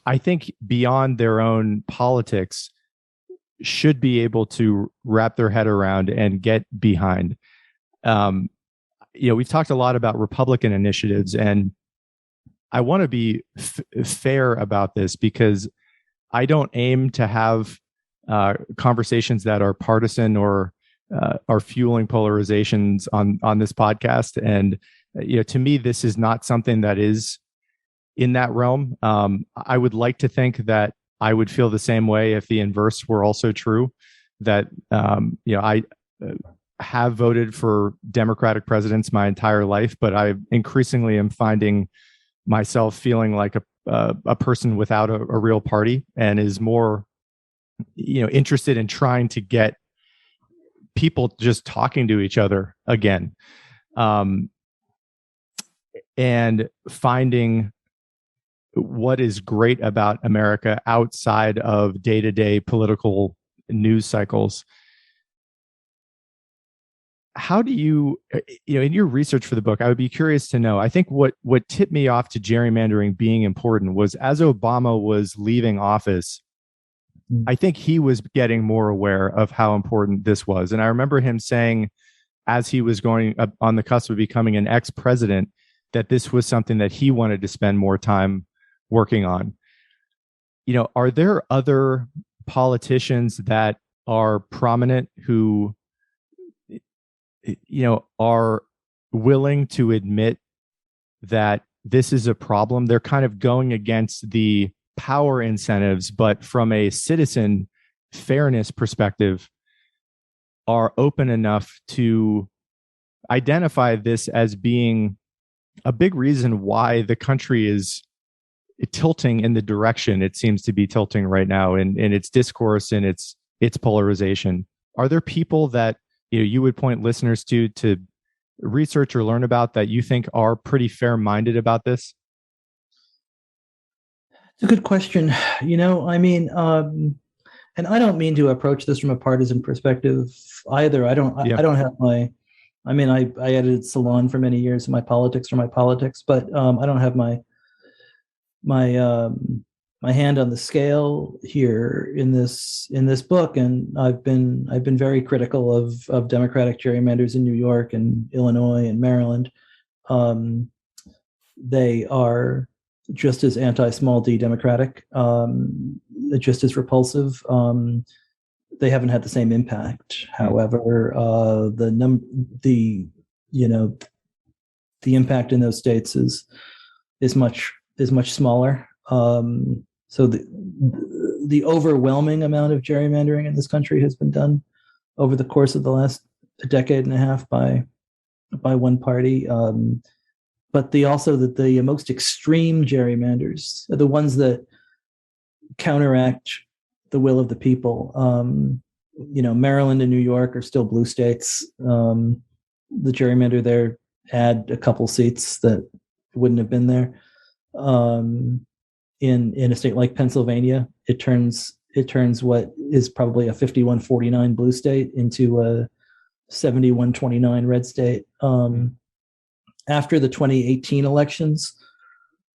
[SPEAKER 1] I think, beyond their own politics, should be able to wrap their head around and get behind. We've talked a lot about Republican initiatives, and I want to be fair about this, because I don't aim to have conversations that are partisan or are fueling polarizations on this podcast. And to me, this is not something that is in that realm. I would like to think that I would feel the same way if the inverse were also true. That I have voted for Democratic presidents my entire life, but I increasingly am finding myself feeling like a person without a real party, and is more interested in trying to get people just talking to each other again, and finding what is great about America outside of day-to-day political news cycles. How do you, in your research for the book, I would be curious to know, I think what tipped me off to gerrymandering being important was, as Obama was leaving office, I think he was getting more aware of how important this was. And I remember him saying, as he was going on the cusp of becoming an ex-president, that this was something that he wanted to spend more time working on. Are there other politicians that are prominent who, are willing to admit that this is a problem? They're kind of going against the power incentives, but from a citizen fairness perspective, are open enough to identify this as being a big reason why the country is tilting in the direction it seems to be tilting right now in its discourse and its polarization. Are there people that you would point listeners to research or learn about that you think are pretty fair-minded about this?
[SPEAKER 2] It's a good question. And I don't mean to approach this from a partisan perspective either. I don't have I edited Salon for many years, and my politics are my politics, but I don't have my hand on the scale here in this book. And I've been very critical of Democratic gerrymanders in New York and Illinois and Maryland. They are just as anti-small d Democratic, just as repulsive. They haven't had the same impact. However, the impact in those states is much smaller. So the overwhelming amount of gerrymandering in this country has been done over the course of the last decade and a half by one party. But the most extreme gerrymanders are the ones that counteract the will of the people. Maryland and New York are still blue states. The gerrymander there had a couple seats that wouldn't have been there. In a state like Pennsylvania, it turns what is probably a 51-49 blue state into a 71-29 red state. After the 2018 elections,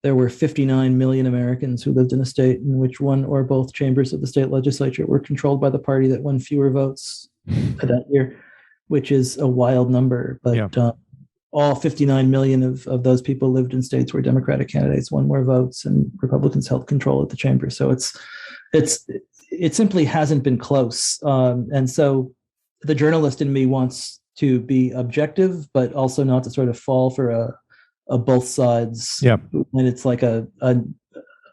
[SPEAKER 2] there were 59 million Americans who lived in a state in which one or both chambers of the state legislature were controlled by the party that won fewer votes that year, which is a wild number. But all 59 million of those people lived in states where Democratic candidates won more votes and Republicans held control of the chamber. So it simply hasn't been close. And so the journalist in me wants to be objective, but also not to sort of fall for a both sides.
[SPEAKER 1] Yeah.
[SPEAKER 2] And it's like a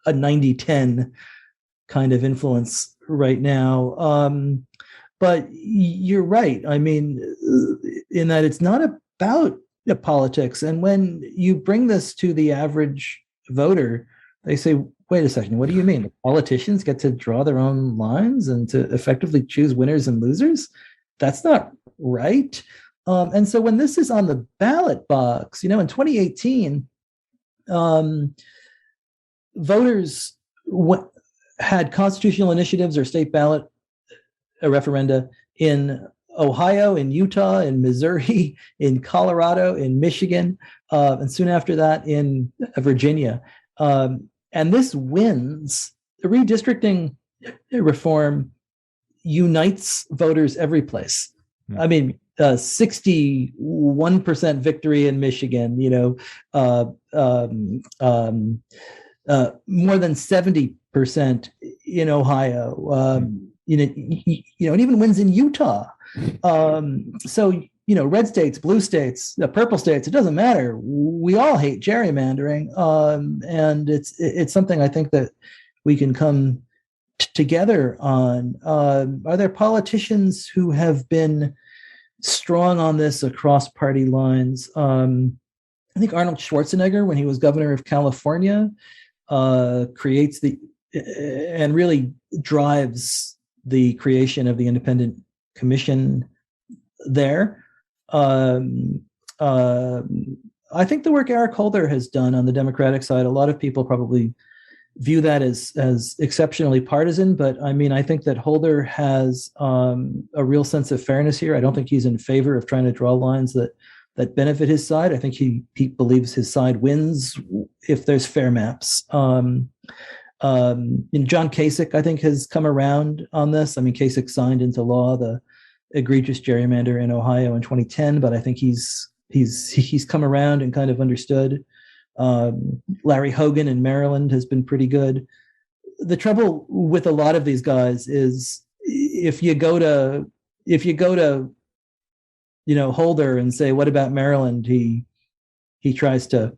[SPEAKER 2] 90-10 kind of influence right now. But you're right. I mean, in that it's not about politics. And when you bring this to the average voter, they say, wait a second, what do you mean? The politicians get to draw their own lines and to effectively choose winners and losers? That's not right. And so when this is on the ballot box, in 2018, voters had constitutional initiatives or state ballot referenda in Ohio, in Utah, in Missouri, in Colorado, in Michigan, and soon after that in Virginia. And this wins. The redistricting reform unites voters every place. I mean, 61% victory in Michigan, more than 70% in Ohio, and even wins in Utah. So red states, blue states, purple states, it doesn't matter. We all hate gerrymandering, and it's something I think that we can come together on. Are there politicians who have been strong on this across party lines? I think Arnold Schwarzenegger, when he was governor of California, creates and really drives the creation of the independent commission there. I think the work Eric Holder has done on the Democratic side, a lot of people probably view that as exceptionally partisan, but I think that Holder has a real sense of fairness here. I don't think he's in favor of trying to draw lines that benefit his side. I think he believes his side wins if there's fair maps. John Kasich, I think, has come around on this. Kasich signed into law the egregious gerrymander in Ohio in 2010, but I think he's come around and kind of understood. Larry Hogan in Maryland has been pretty good. The trouble with a lot of these guys is if you go to Holder and say, what about Maryland? He tries to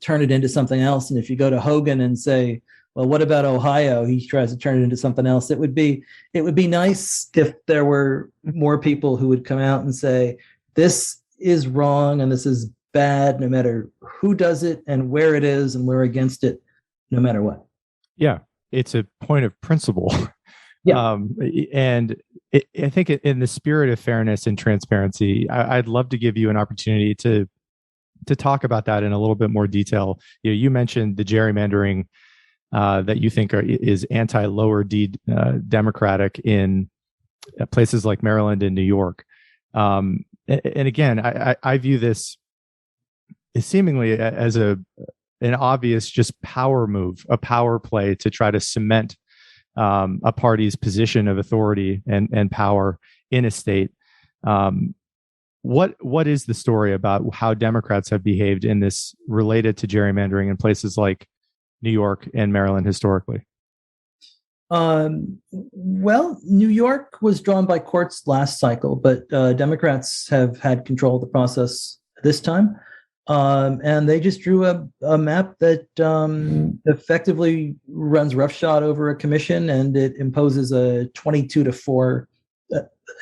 [SPEAKER 2] turn it into something else. And if you go to Hogan and say, well, what about Ohio? He tries to turn it into something else. It would be nice if there were more people who would come out and say, this is wrong and this is bad, no matter who does it and where it is, and we're against it no matter what.
[SPEAKER 1] Yeah, it's a point of principle.
[SPEAKER 2] Yeah.
[SPEAKER 1] And I think in the spirit of fairness and transparency, I'd love to give you an opportunity to talk about that in a little bit more detail. You mentioned the gerrymandering that you think is anti-lower D Democratic in places like Maryland and New York. And again, I view this seemingly as an obvious just power move, a power play to try to cement a party's position of authority and power in a state. What is the story about how Democrats have behaved in this related to gerrymandering in places like New York and Maryland historically?
[SPEAKER 2] Well, New York was drawn by courts last cycle, but Democrats have had control of the process this time. And they just drew a map that effectively runs roughshod over a commission, and it imposes a 22-4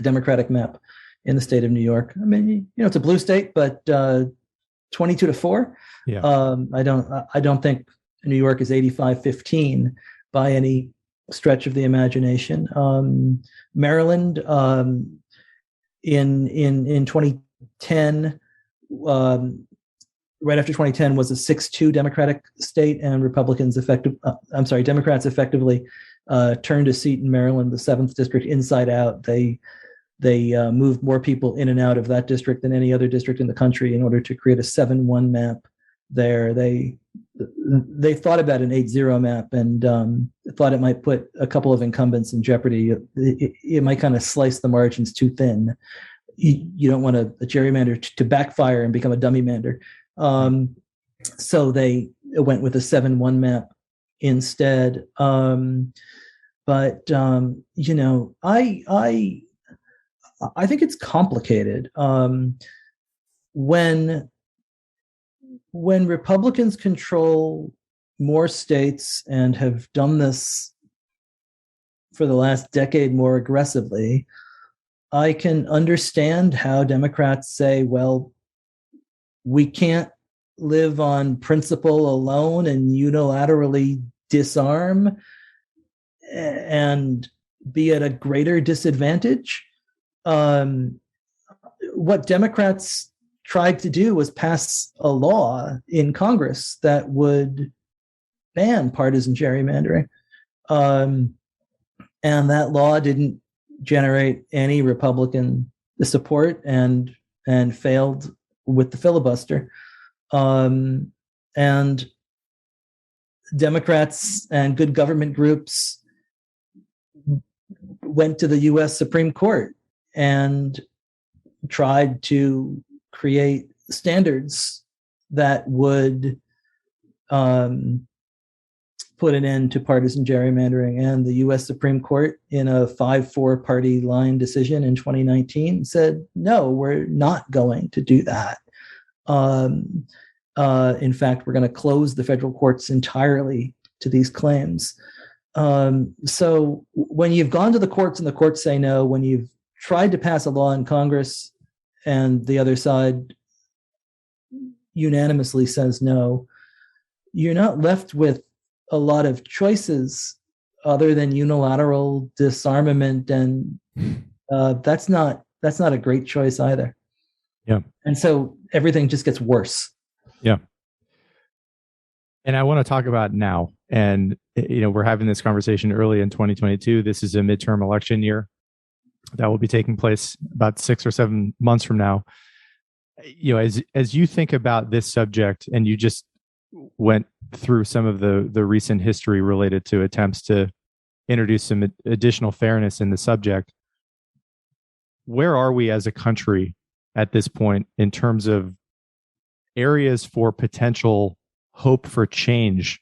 [SPEAKER 2] Democratic map in the state of New York. It's a blue state, but 22-4.
[SPEAKER 1] Yeah.
[SPEAKER 2] I don't think New York is 85-15 by any stretch of the imagination. Maryland in 2010. Right after 2010 was a 6-2 Democratic state, and Democrats effectively turned a seat in Maryland, the 7th district, inside out. They moved more people in and out of that district than any other district in the country in order to create a 7-1 map there. They thought about an 8-0 map and thought it might put a couple of incumbents in jeopardy. It might kind of slice the margins too thin. You don't want a gerrymander to backfire and become a dummy mander. So they went with a 7-1 map instead. But I think it's complicated. When Republicans control more states and have done this for the last decade more aggressively, I can understand how Democrats say, well, we can't live on principle alone and unilaterally disarm and be at a greater disadvantage. What Democrats tried to do was pass a law in Congress that would ban partisan gerrymandering. And that law didn't generate any Republican support and failed with the filibuster. And Democrats and good government groups went to the U.S. Supreme Court and tried to create standards that would put an end to partisan gerrymandering, and the U.S. Supreme Court, in a 5-4 party line decision in 2019, said, no, we're not going to do that. In fact, we're going to close the federal courts entirely to these claims. So when you've gone to the courts and the courts say no, when you've tried to pass a law in Congress and the other side unanimously says no, you're not left with a lot of choices other than unilateral disarmament, and that's not a great choice either.
[SPEAKER 1] Yeah.
[SPEAKER 2] And so everything just gets worse.
[SPEAKER 1] Yeah. And I want to talk about now. And, we're having this conversation early in 2022. This is a midterm election year that will be taking place about 6 or 7 months from now. As you think about this subject, and you just went through some of the recent history related to attempts to introduce some additional fairness in the subject, where are we as a country at this point in terms of areas for potential hope for change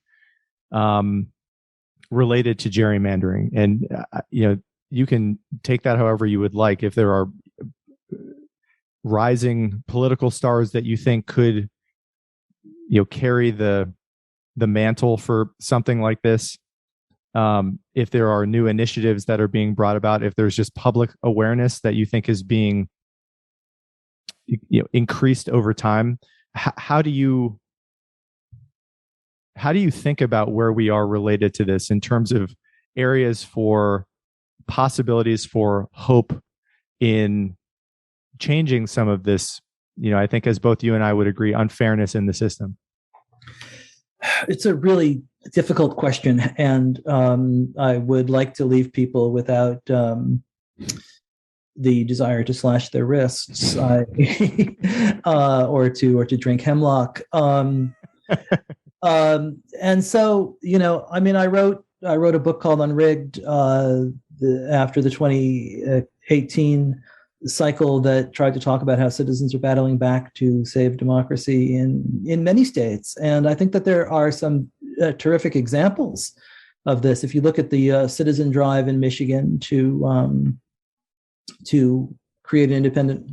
[SPEAKER 1] related to gerrymandering? And you can take that however you would like. If there are rising political stars that you think could carry the mantle for something like this, if there are new initiatives that are being brought about, if there's just public awareness that you think is being increased over time, how do you think about where we are related to this in terms of areas for possibilities for hope in changing some of this, I think, as both you and I would agree, unfairness in the system?
[SPEAKER 2] It's a really difficult question, and I would like to leave people without the desire to slash their wrists or to drink hemlock. And so, I wrote a book called Unrigged after the 2018 cycle that tried to talk about how citizens are battling back to save democracy in many states. And I think that there are some terrific examples of this. If you look at the citizen drive in Michigan to create an independent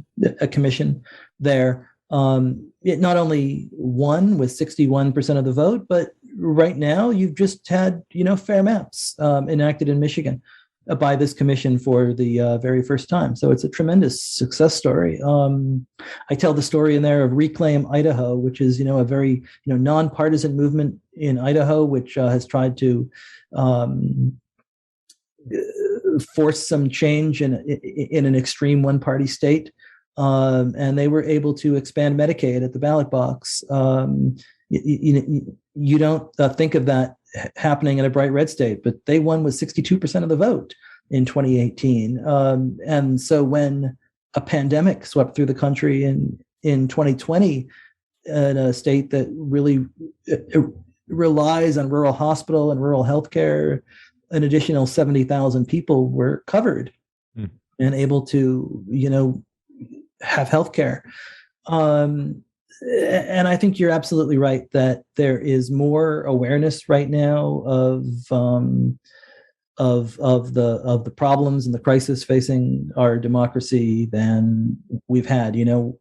[SPEAKER 2] commission there, it not only won with 61% of the vote, but right now you've just had, fair maps enacted in Michigan by this commission for the very first time. So it's a tremendous success story. I tell the story in there of Reclaim Idaho, which is, a very, nonpartisan movement in Idaho, which has tried to force some change in an extreme one-party state. And they were able to expand Medicaid at the ballot box. You don't think of that happening in a bright red state, but they won with 62% of the vote in 2018. And so when a pandemic swept through the country in 2020, in a state that really relies on rural hospital and rural healthcare, an additional 70,000 people were covered and able to, have healthcare. And I think you're absolutely right that there is more awareness right now of the problems and the crisis facing our democracy than we've had.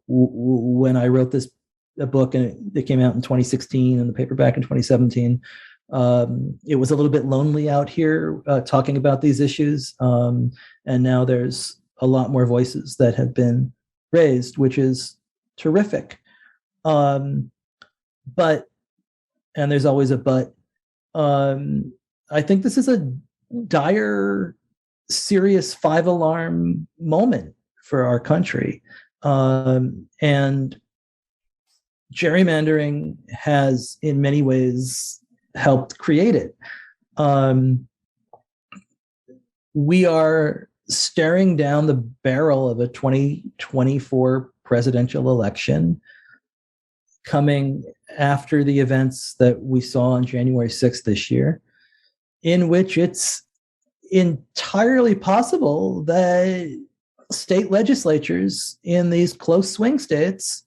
[SPEAKER 2] When I wrote this book, and it came out in 2016 and the paperback in 2017, it was a little bit lonely out here talking about these issues. And now there's a lot more voices that have been raised, which is terrific. But, and there's always a but, I think this is a dire, serious 5-alarm moment for our country. And gerrymandering has in many ways helped create it. We are staring down the barrel of a 2024 presidential election coming after the events that we saw on January 6th this year, in which it's entirely possible that state legislatures in these close swing states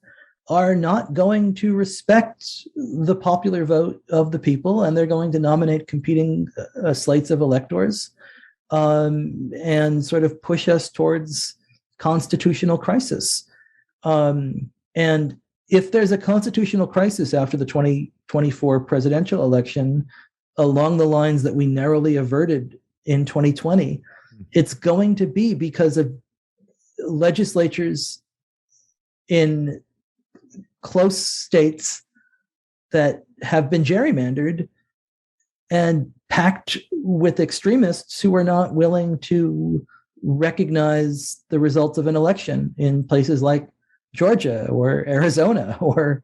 [SPEAKER 2] are not going to respect the popular vote of the people, and they're going to nominate competing slates of electors, and sort of push us towards constitutional crisis. And if there's a constitutional crisis after the 2024 presidential election, along the lines that we narrowly averted in 2020, it's going to be because of legislatures in close states that have been gerrymandered and packed with extremists who are not willing to recognize the results of an election in places like Georgia or Arizona or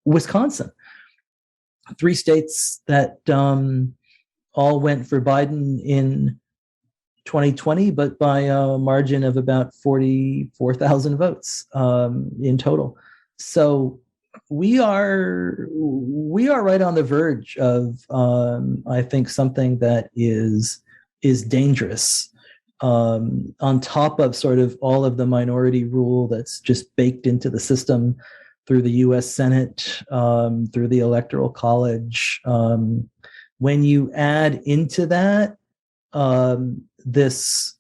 [SPEAKER 2] Wisconsin. 3 states that all went for Biden in 2020, but by a margin of about 44,000 votes in total. So we are right on the verge of, I think, something that is dangerous. On top of sort of all of the minority rule that's just baked into the system through the U.S. Senate, through the Electoral College. When you add into that this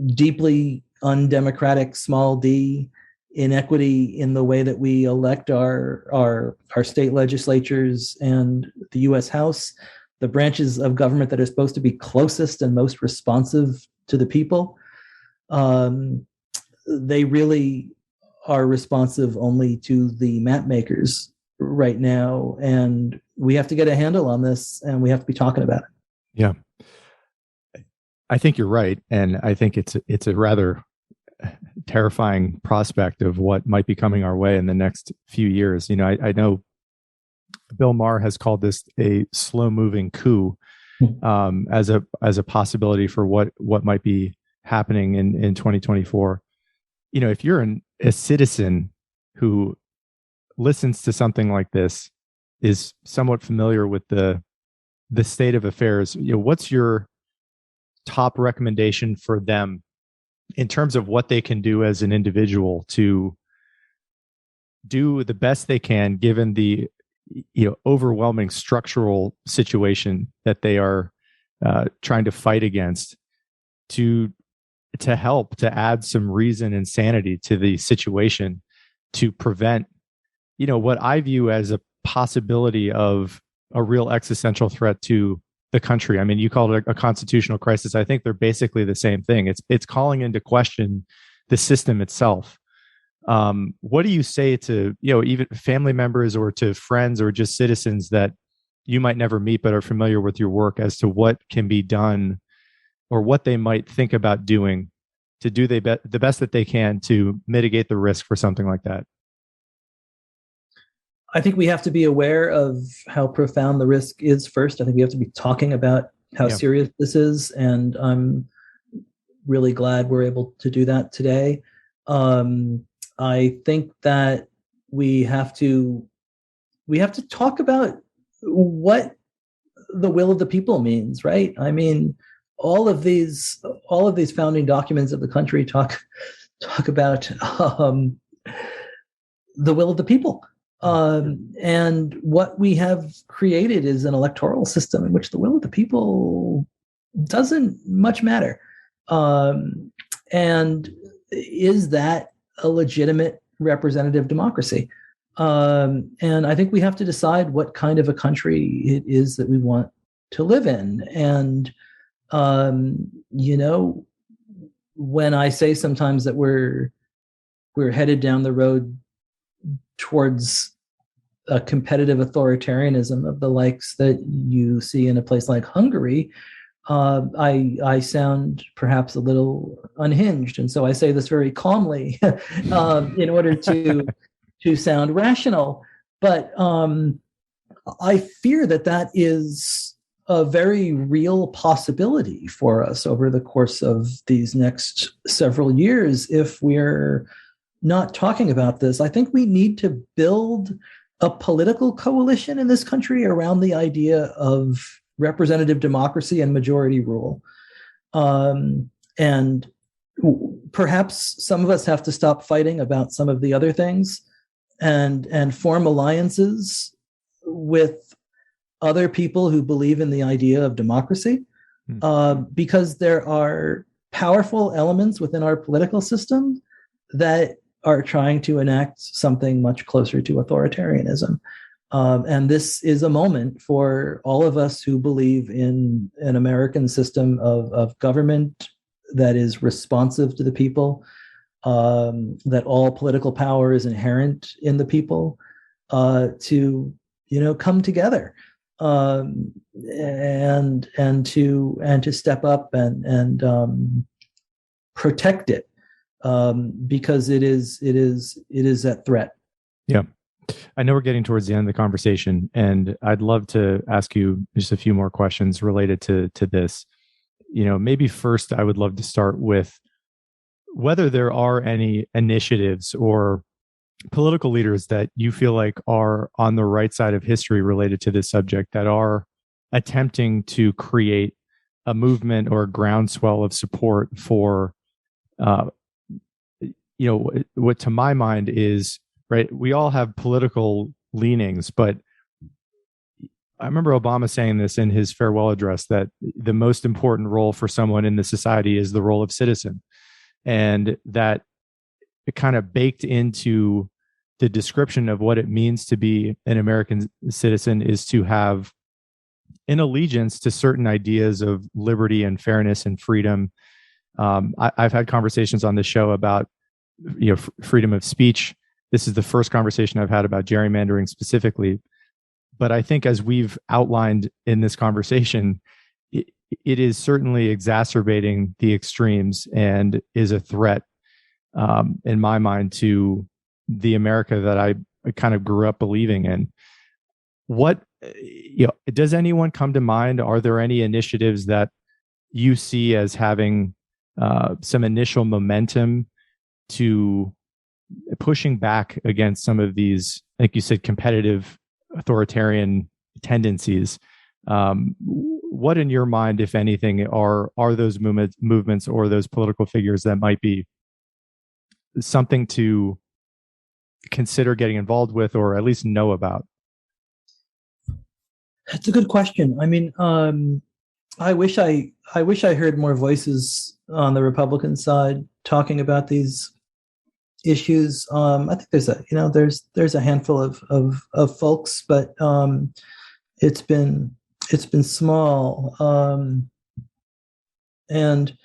[SPEAKER 2] deeply undemocratic small d inequity in the way that we elect our state legislatures and the U.S. House, the branches of government that are supposed to be closest and most responsive to the people, they really are responsive only to the map makers right now. And we have to get a handle on this, and we have to be talking about it.
[SPEAKER 1] Yeah. I think you're right. And I think it's a rather terrifying prospect of what might be coming our way in the next few years. You know, I know Bill Maher has called this a slow-moving coup, as a possibility for what might be happening in 2024. You know, if you're a citizen who listens to something like this, is somewhat familiar with the state of affairs, you know, what's your top recommendation for them in terms of what they can do as an individual to do the best they can, given the overwhelming structural situation that they are trying to fight against, to help to add some reason and sanity to the situation, to prevent what I view as a possibility of a real existential threat to the country. I mean, you called it a constitutional crisis. I think they're basically the same thing. It's calling into question the system itself. What do you say to even family members or to friends or just citizens that you might never meet but are familiar with your work, as to what can be done or what they might think about doing to do the best that they can to mitigate the risk for something like that?
[SPEAKER 2] I think we have to be aware of how profound the risk is first. I think we have to be talking about how serious this is, and I'm really glad we're able to do that today. I think that we have to talk about what the will of the people means, right? I mean, all of these founding documents of the country talk about the will of the people. And what we have created is an electoral system in which the will of the people doesn't much matter. And is that a legitimate representative democracy? And I think we have to decide what kind of a country it is that we want to live in. And, when I say sometimes that we're headed down the road towards a competitive authoritarianism of the likes that you see in a place like Hungary, I sound perhaps a little unhinged. And so I say this very calmly in order to sound rational. But I fear that is a very real possibility for us over the course of these next several years if we're not talking about this. I think we need to build a political coalition in this country around the idea of representative democracy and majority rule. And perhaps some of us have to stop fighting about some of the other things and form alliances with other people who believe in the idea of democracy, because there are powerful elements within our political system that are trying to enact something much closer to authoritarianism. And this is a moment for all of us who believe in an American system of government that is responsive to the people, that all political power is inherent in the people, to come together, and to step up and protect it, because it is at threat.
[SPEAKER 1] Yeah. I know we're getting towards the end of the conversation, and I'd love to ask you just a few more questions related to this. Maybe first I would love to start with whether there are any initiatives or political leaders that you feel like are on the right side of history related to this subject that are attempting to create a movement or a groundswell of support for, what to my mind is, right, we all have political leanings, but I remember Obama saying this in his farewell address, that the most important role for someone in the society is the role of citizen. And that it kind of baked into the description of what it means to be an American citizen is to have an allegiance to certain ideas of liberty and fairness and freedom. I've had conversations on this show about freedom of speech. This is the first conversation I've had about gerrymandering specifically. But I think, as we've outlined in this conversation, it is certainly exacerbating the extremes and is a threat, in my mind, to the America that I kind of grew up believing in. What, does anyone come to mind? Are there any initiatives that you see as having some initial momentum to pushing back against some of these, like you said, competitive authoritarian tendencies? What, in your mind, if anything, are those movements or those political figures that might be something to consider getting involved with, or at least know about?
[SPEAKER 2] That's a good question. I mean, I wish I heard more voices on the Republican side talking about these issues. I think there's a handful of folks, but it's been small, and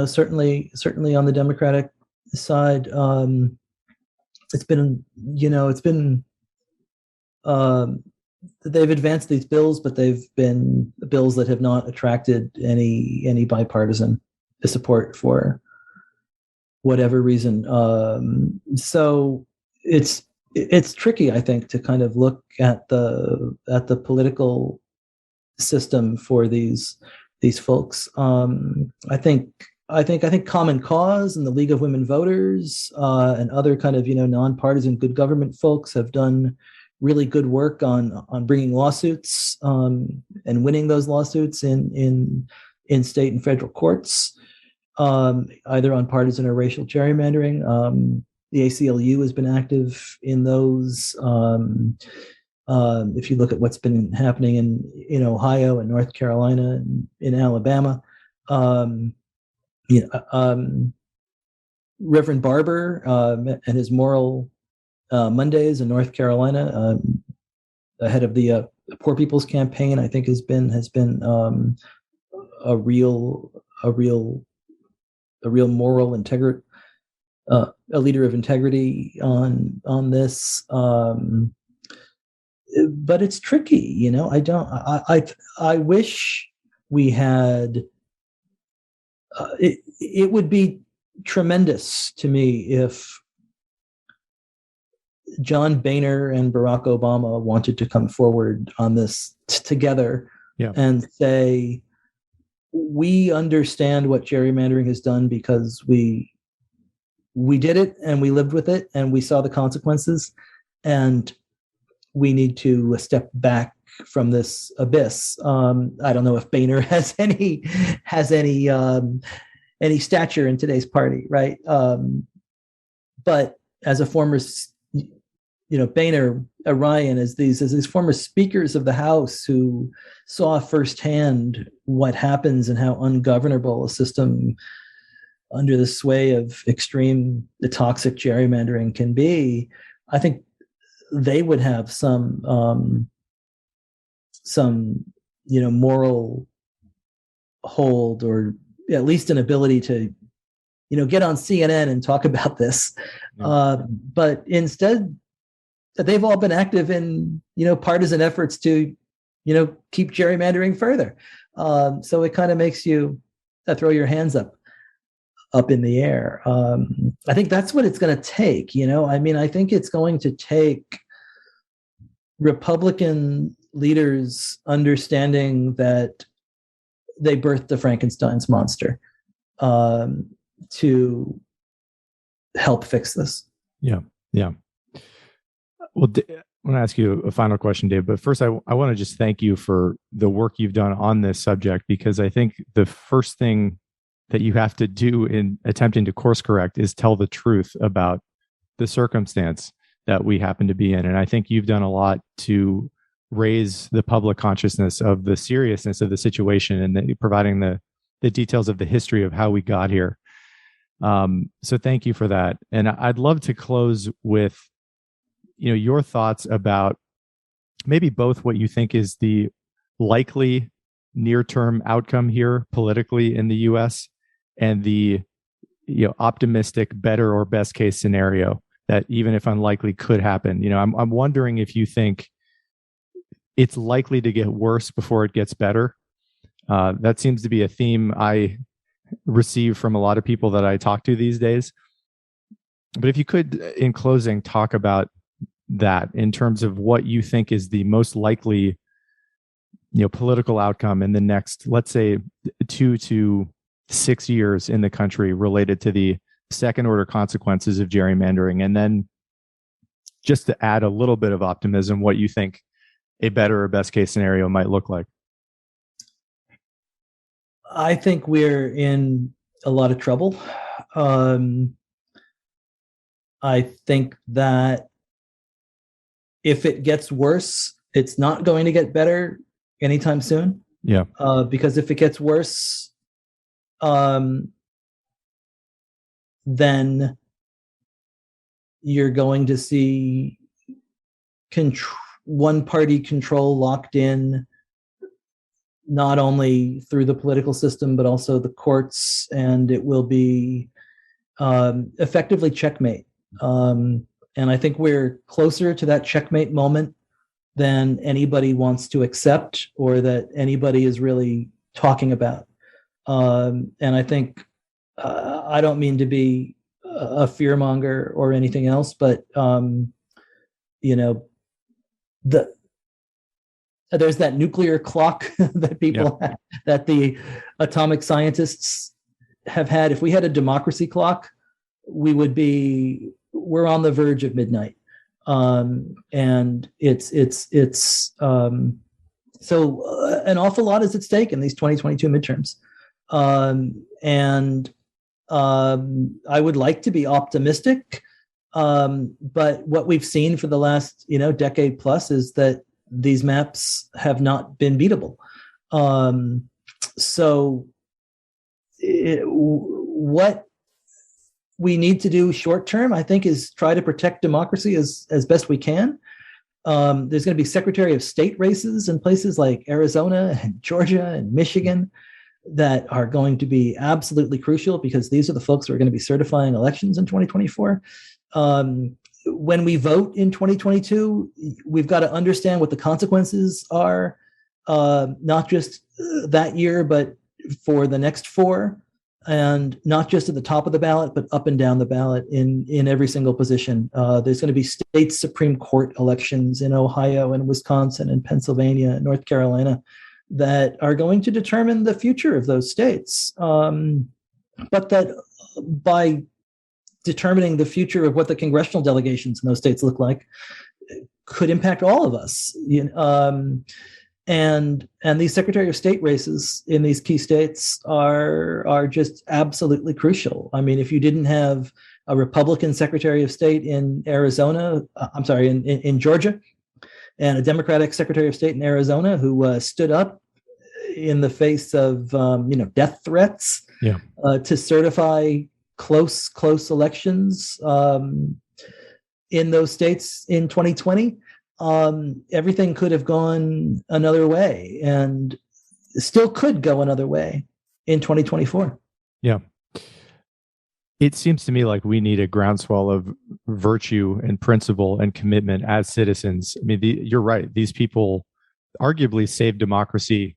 [SPEAKER 2] certainly on the Democratic side, it's been they've advanced these bills, but they've been bills that have not attracted any bipartisan support for whatever reason. So it's tricky, I think, to kind of look at the political system for these folks. I think Common Cause and the League of Women Voters, and other kind of nonpartisan good government folks have done really good work on bringing lawsuits, and winning those lawsuits in state and federal courts, either on partisan or racial gerrymandering. The ACLU has been active in those. If you look at what's been happening in Ohio and North Carolina and in Alabama, Reverend Barber and his Moral Mondays in North Carolina, ahead of the Poor People's Campaign, I think has been a real moral integrity, a leader of integrity on this. But it's tricky, I wish we had. It would be tremendous to me if John Boehner and Barack Obama wanted to come forward on this together, and say, we understand what gerrymandering has done because we did it and we lived with it and we saw the consequences, and we need to step back from this abyss. I don't know if Boehner has any stature in today's party, right? But as a former Boehner, Ryan, as these former speakers of the House who saw firsthand what happens and how ungovernable a system under the sway of extreme, the toxic gerrymandering can be. I think they would have some moral hold, or at least an ability to get on CNN and talk about this. But instead, they've all been active in partisan efforts to keep gerrymandering further. So it kind of makes you throw your hands up in the air. I think that's what it's going to take. I think it's going to take Republican leaders understanding that they birthed the Frankenstein's monster to help fix this.
[SPEAKER 1] Yeah. Well, I want to ask you a final question, Dave. But first, I want to just thank you for the work you've done on this subject, because I think the first thing that you have to do in attempting to course correct is tell the truth about the circumstance that we happen to be in. And I think you've done a lot to raise the public consciousness of the seriousness of the situation, and providing the details of the history of how we got here. So thank you for that. And I'd love to close with your thoughts about maybe both what you think is the likely near-term outcome here politically in the U.S. and the optimistic better or best case scenario that, even if unlikely, could happen. I'm wondering if you think it's likely to get worse before it gets better. That seems to be a theme I receive from a lot of people that I talk to these days. But if you could, in closing, talk about that in terms of what you think is the most likely, political outcome in the next, let's say, 2 to 6 years in the country related to the second order consequences of gerrymandering. And then just to add a little bit of optimism, what you think a better or best case scenario might look like.
[SPEAKER 2] I think we're in a lot of trouble. I think that if it gets worse, it's not going to get better anytime soon.
[SPEAKER 1] Yeah.
[SPEAKER 2] Because if it gets worse, then you're going to see one-party control locked in, not only through the political system, but also the courts, and it will be effectively checkmate. And I think we're closer to that checkmate moment than anybody wants to accept, or that anybody is really talking about. And I think, I don't mean to be a fearmonger or anything else, but there's that nuclear clock that people have, that the atomic scientists have had. If we had a democracy clock, we're on the verge of midnight. And it's so an awful lot is at stake in these 2022 midterms. And I would like to be optimistic. But what we've seen for the last, decade plus is that these maps have not been beatable. What we need to do short term, I think, is try to protect democracy as best we can. There's going to be Secretary of State races in places like Arizona and Georgia and Michigan that are going to be absolutely crucial, because these are the folks who are going to be certifying elections in 2024. When we vote in 2022, we've got to understand what the consequences are, not just that year, but for the next 4, and not just at the top of the ballot, but up and down the ballot in every single position. There's going to be state Supreme Court elections in Ohio and Wisconsin and Pennsylvania and North Carolina that are going to determine the future of those states. But that by determining the future of what the congressional delegations in those states look like could impact all of us. And these Secretary of State races in these key states are just absolutely crucial. I mean, if you didn't have a Republican Secretary of State in Georgia, and a Democratic Secretary of State in Arizona who stood up in the face of death threats to certify close elections in those states in 2020, everything could have gone another way, and still could go another way in 2024.
[SPEAKER 1] Yeah. It seems to me like we need a groundswell of virtue and principle and commitment as citizens. I mean, you're right. These people arguably saved democracy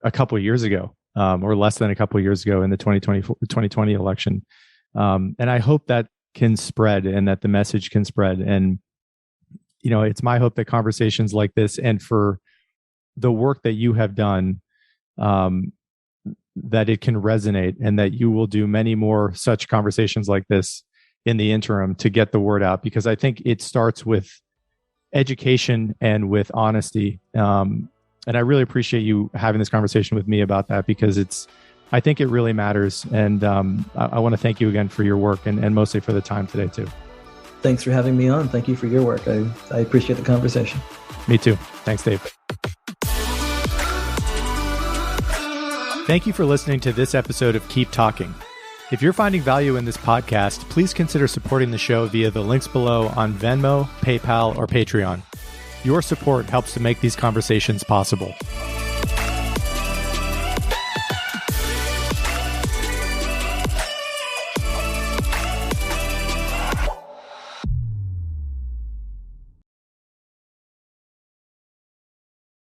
[SPEAKER 1] a couple of years ago, or less than a couple of years ago in the 2020 election. And I hope that can spread and that the message can spread. And, it's my hope that conversations like this, and for the work that you have done, that it can resonate, and that you will do many more such conversations like this in the interim to get the word out, because I think it starts with education and with honesty. And I really appreciate you having this conversation with me about that, because I think it really matters. And I want to thank you again for your work, and mostly for the time today too.
[SPEAKER 2] Thanks for having me on. Thank you for your work. I appreciate the conversation.
[SPEAKER 1] Me too. Thanks, Dave. Thank you for listening to this episode of Keep Talking. If you're finding value in this podcast, please consider supporting the show via the links below on Venmo, PayPal, or Patreon. Your support helps to make these conversations possible.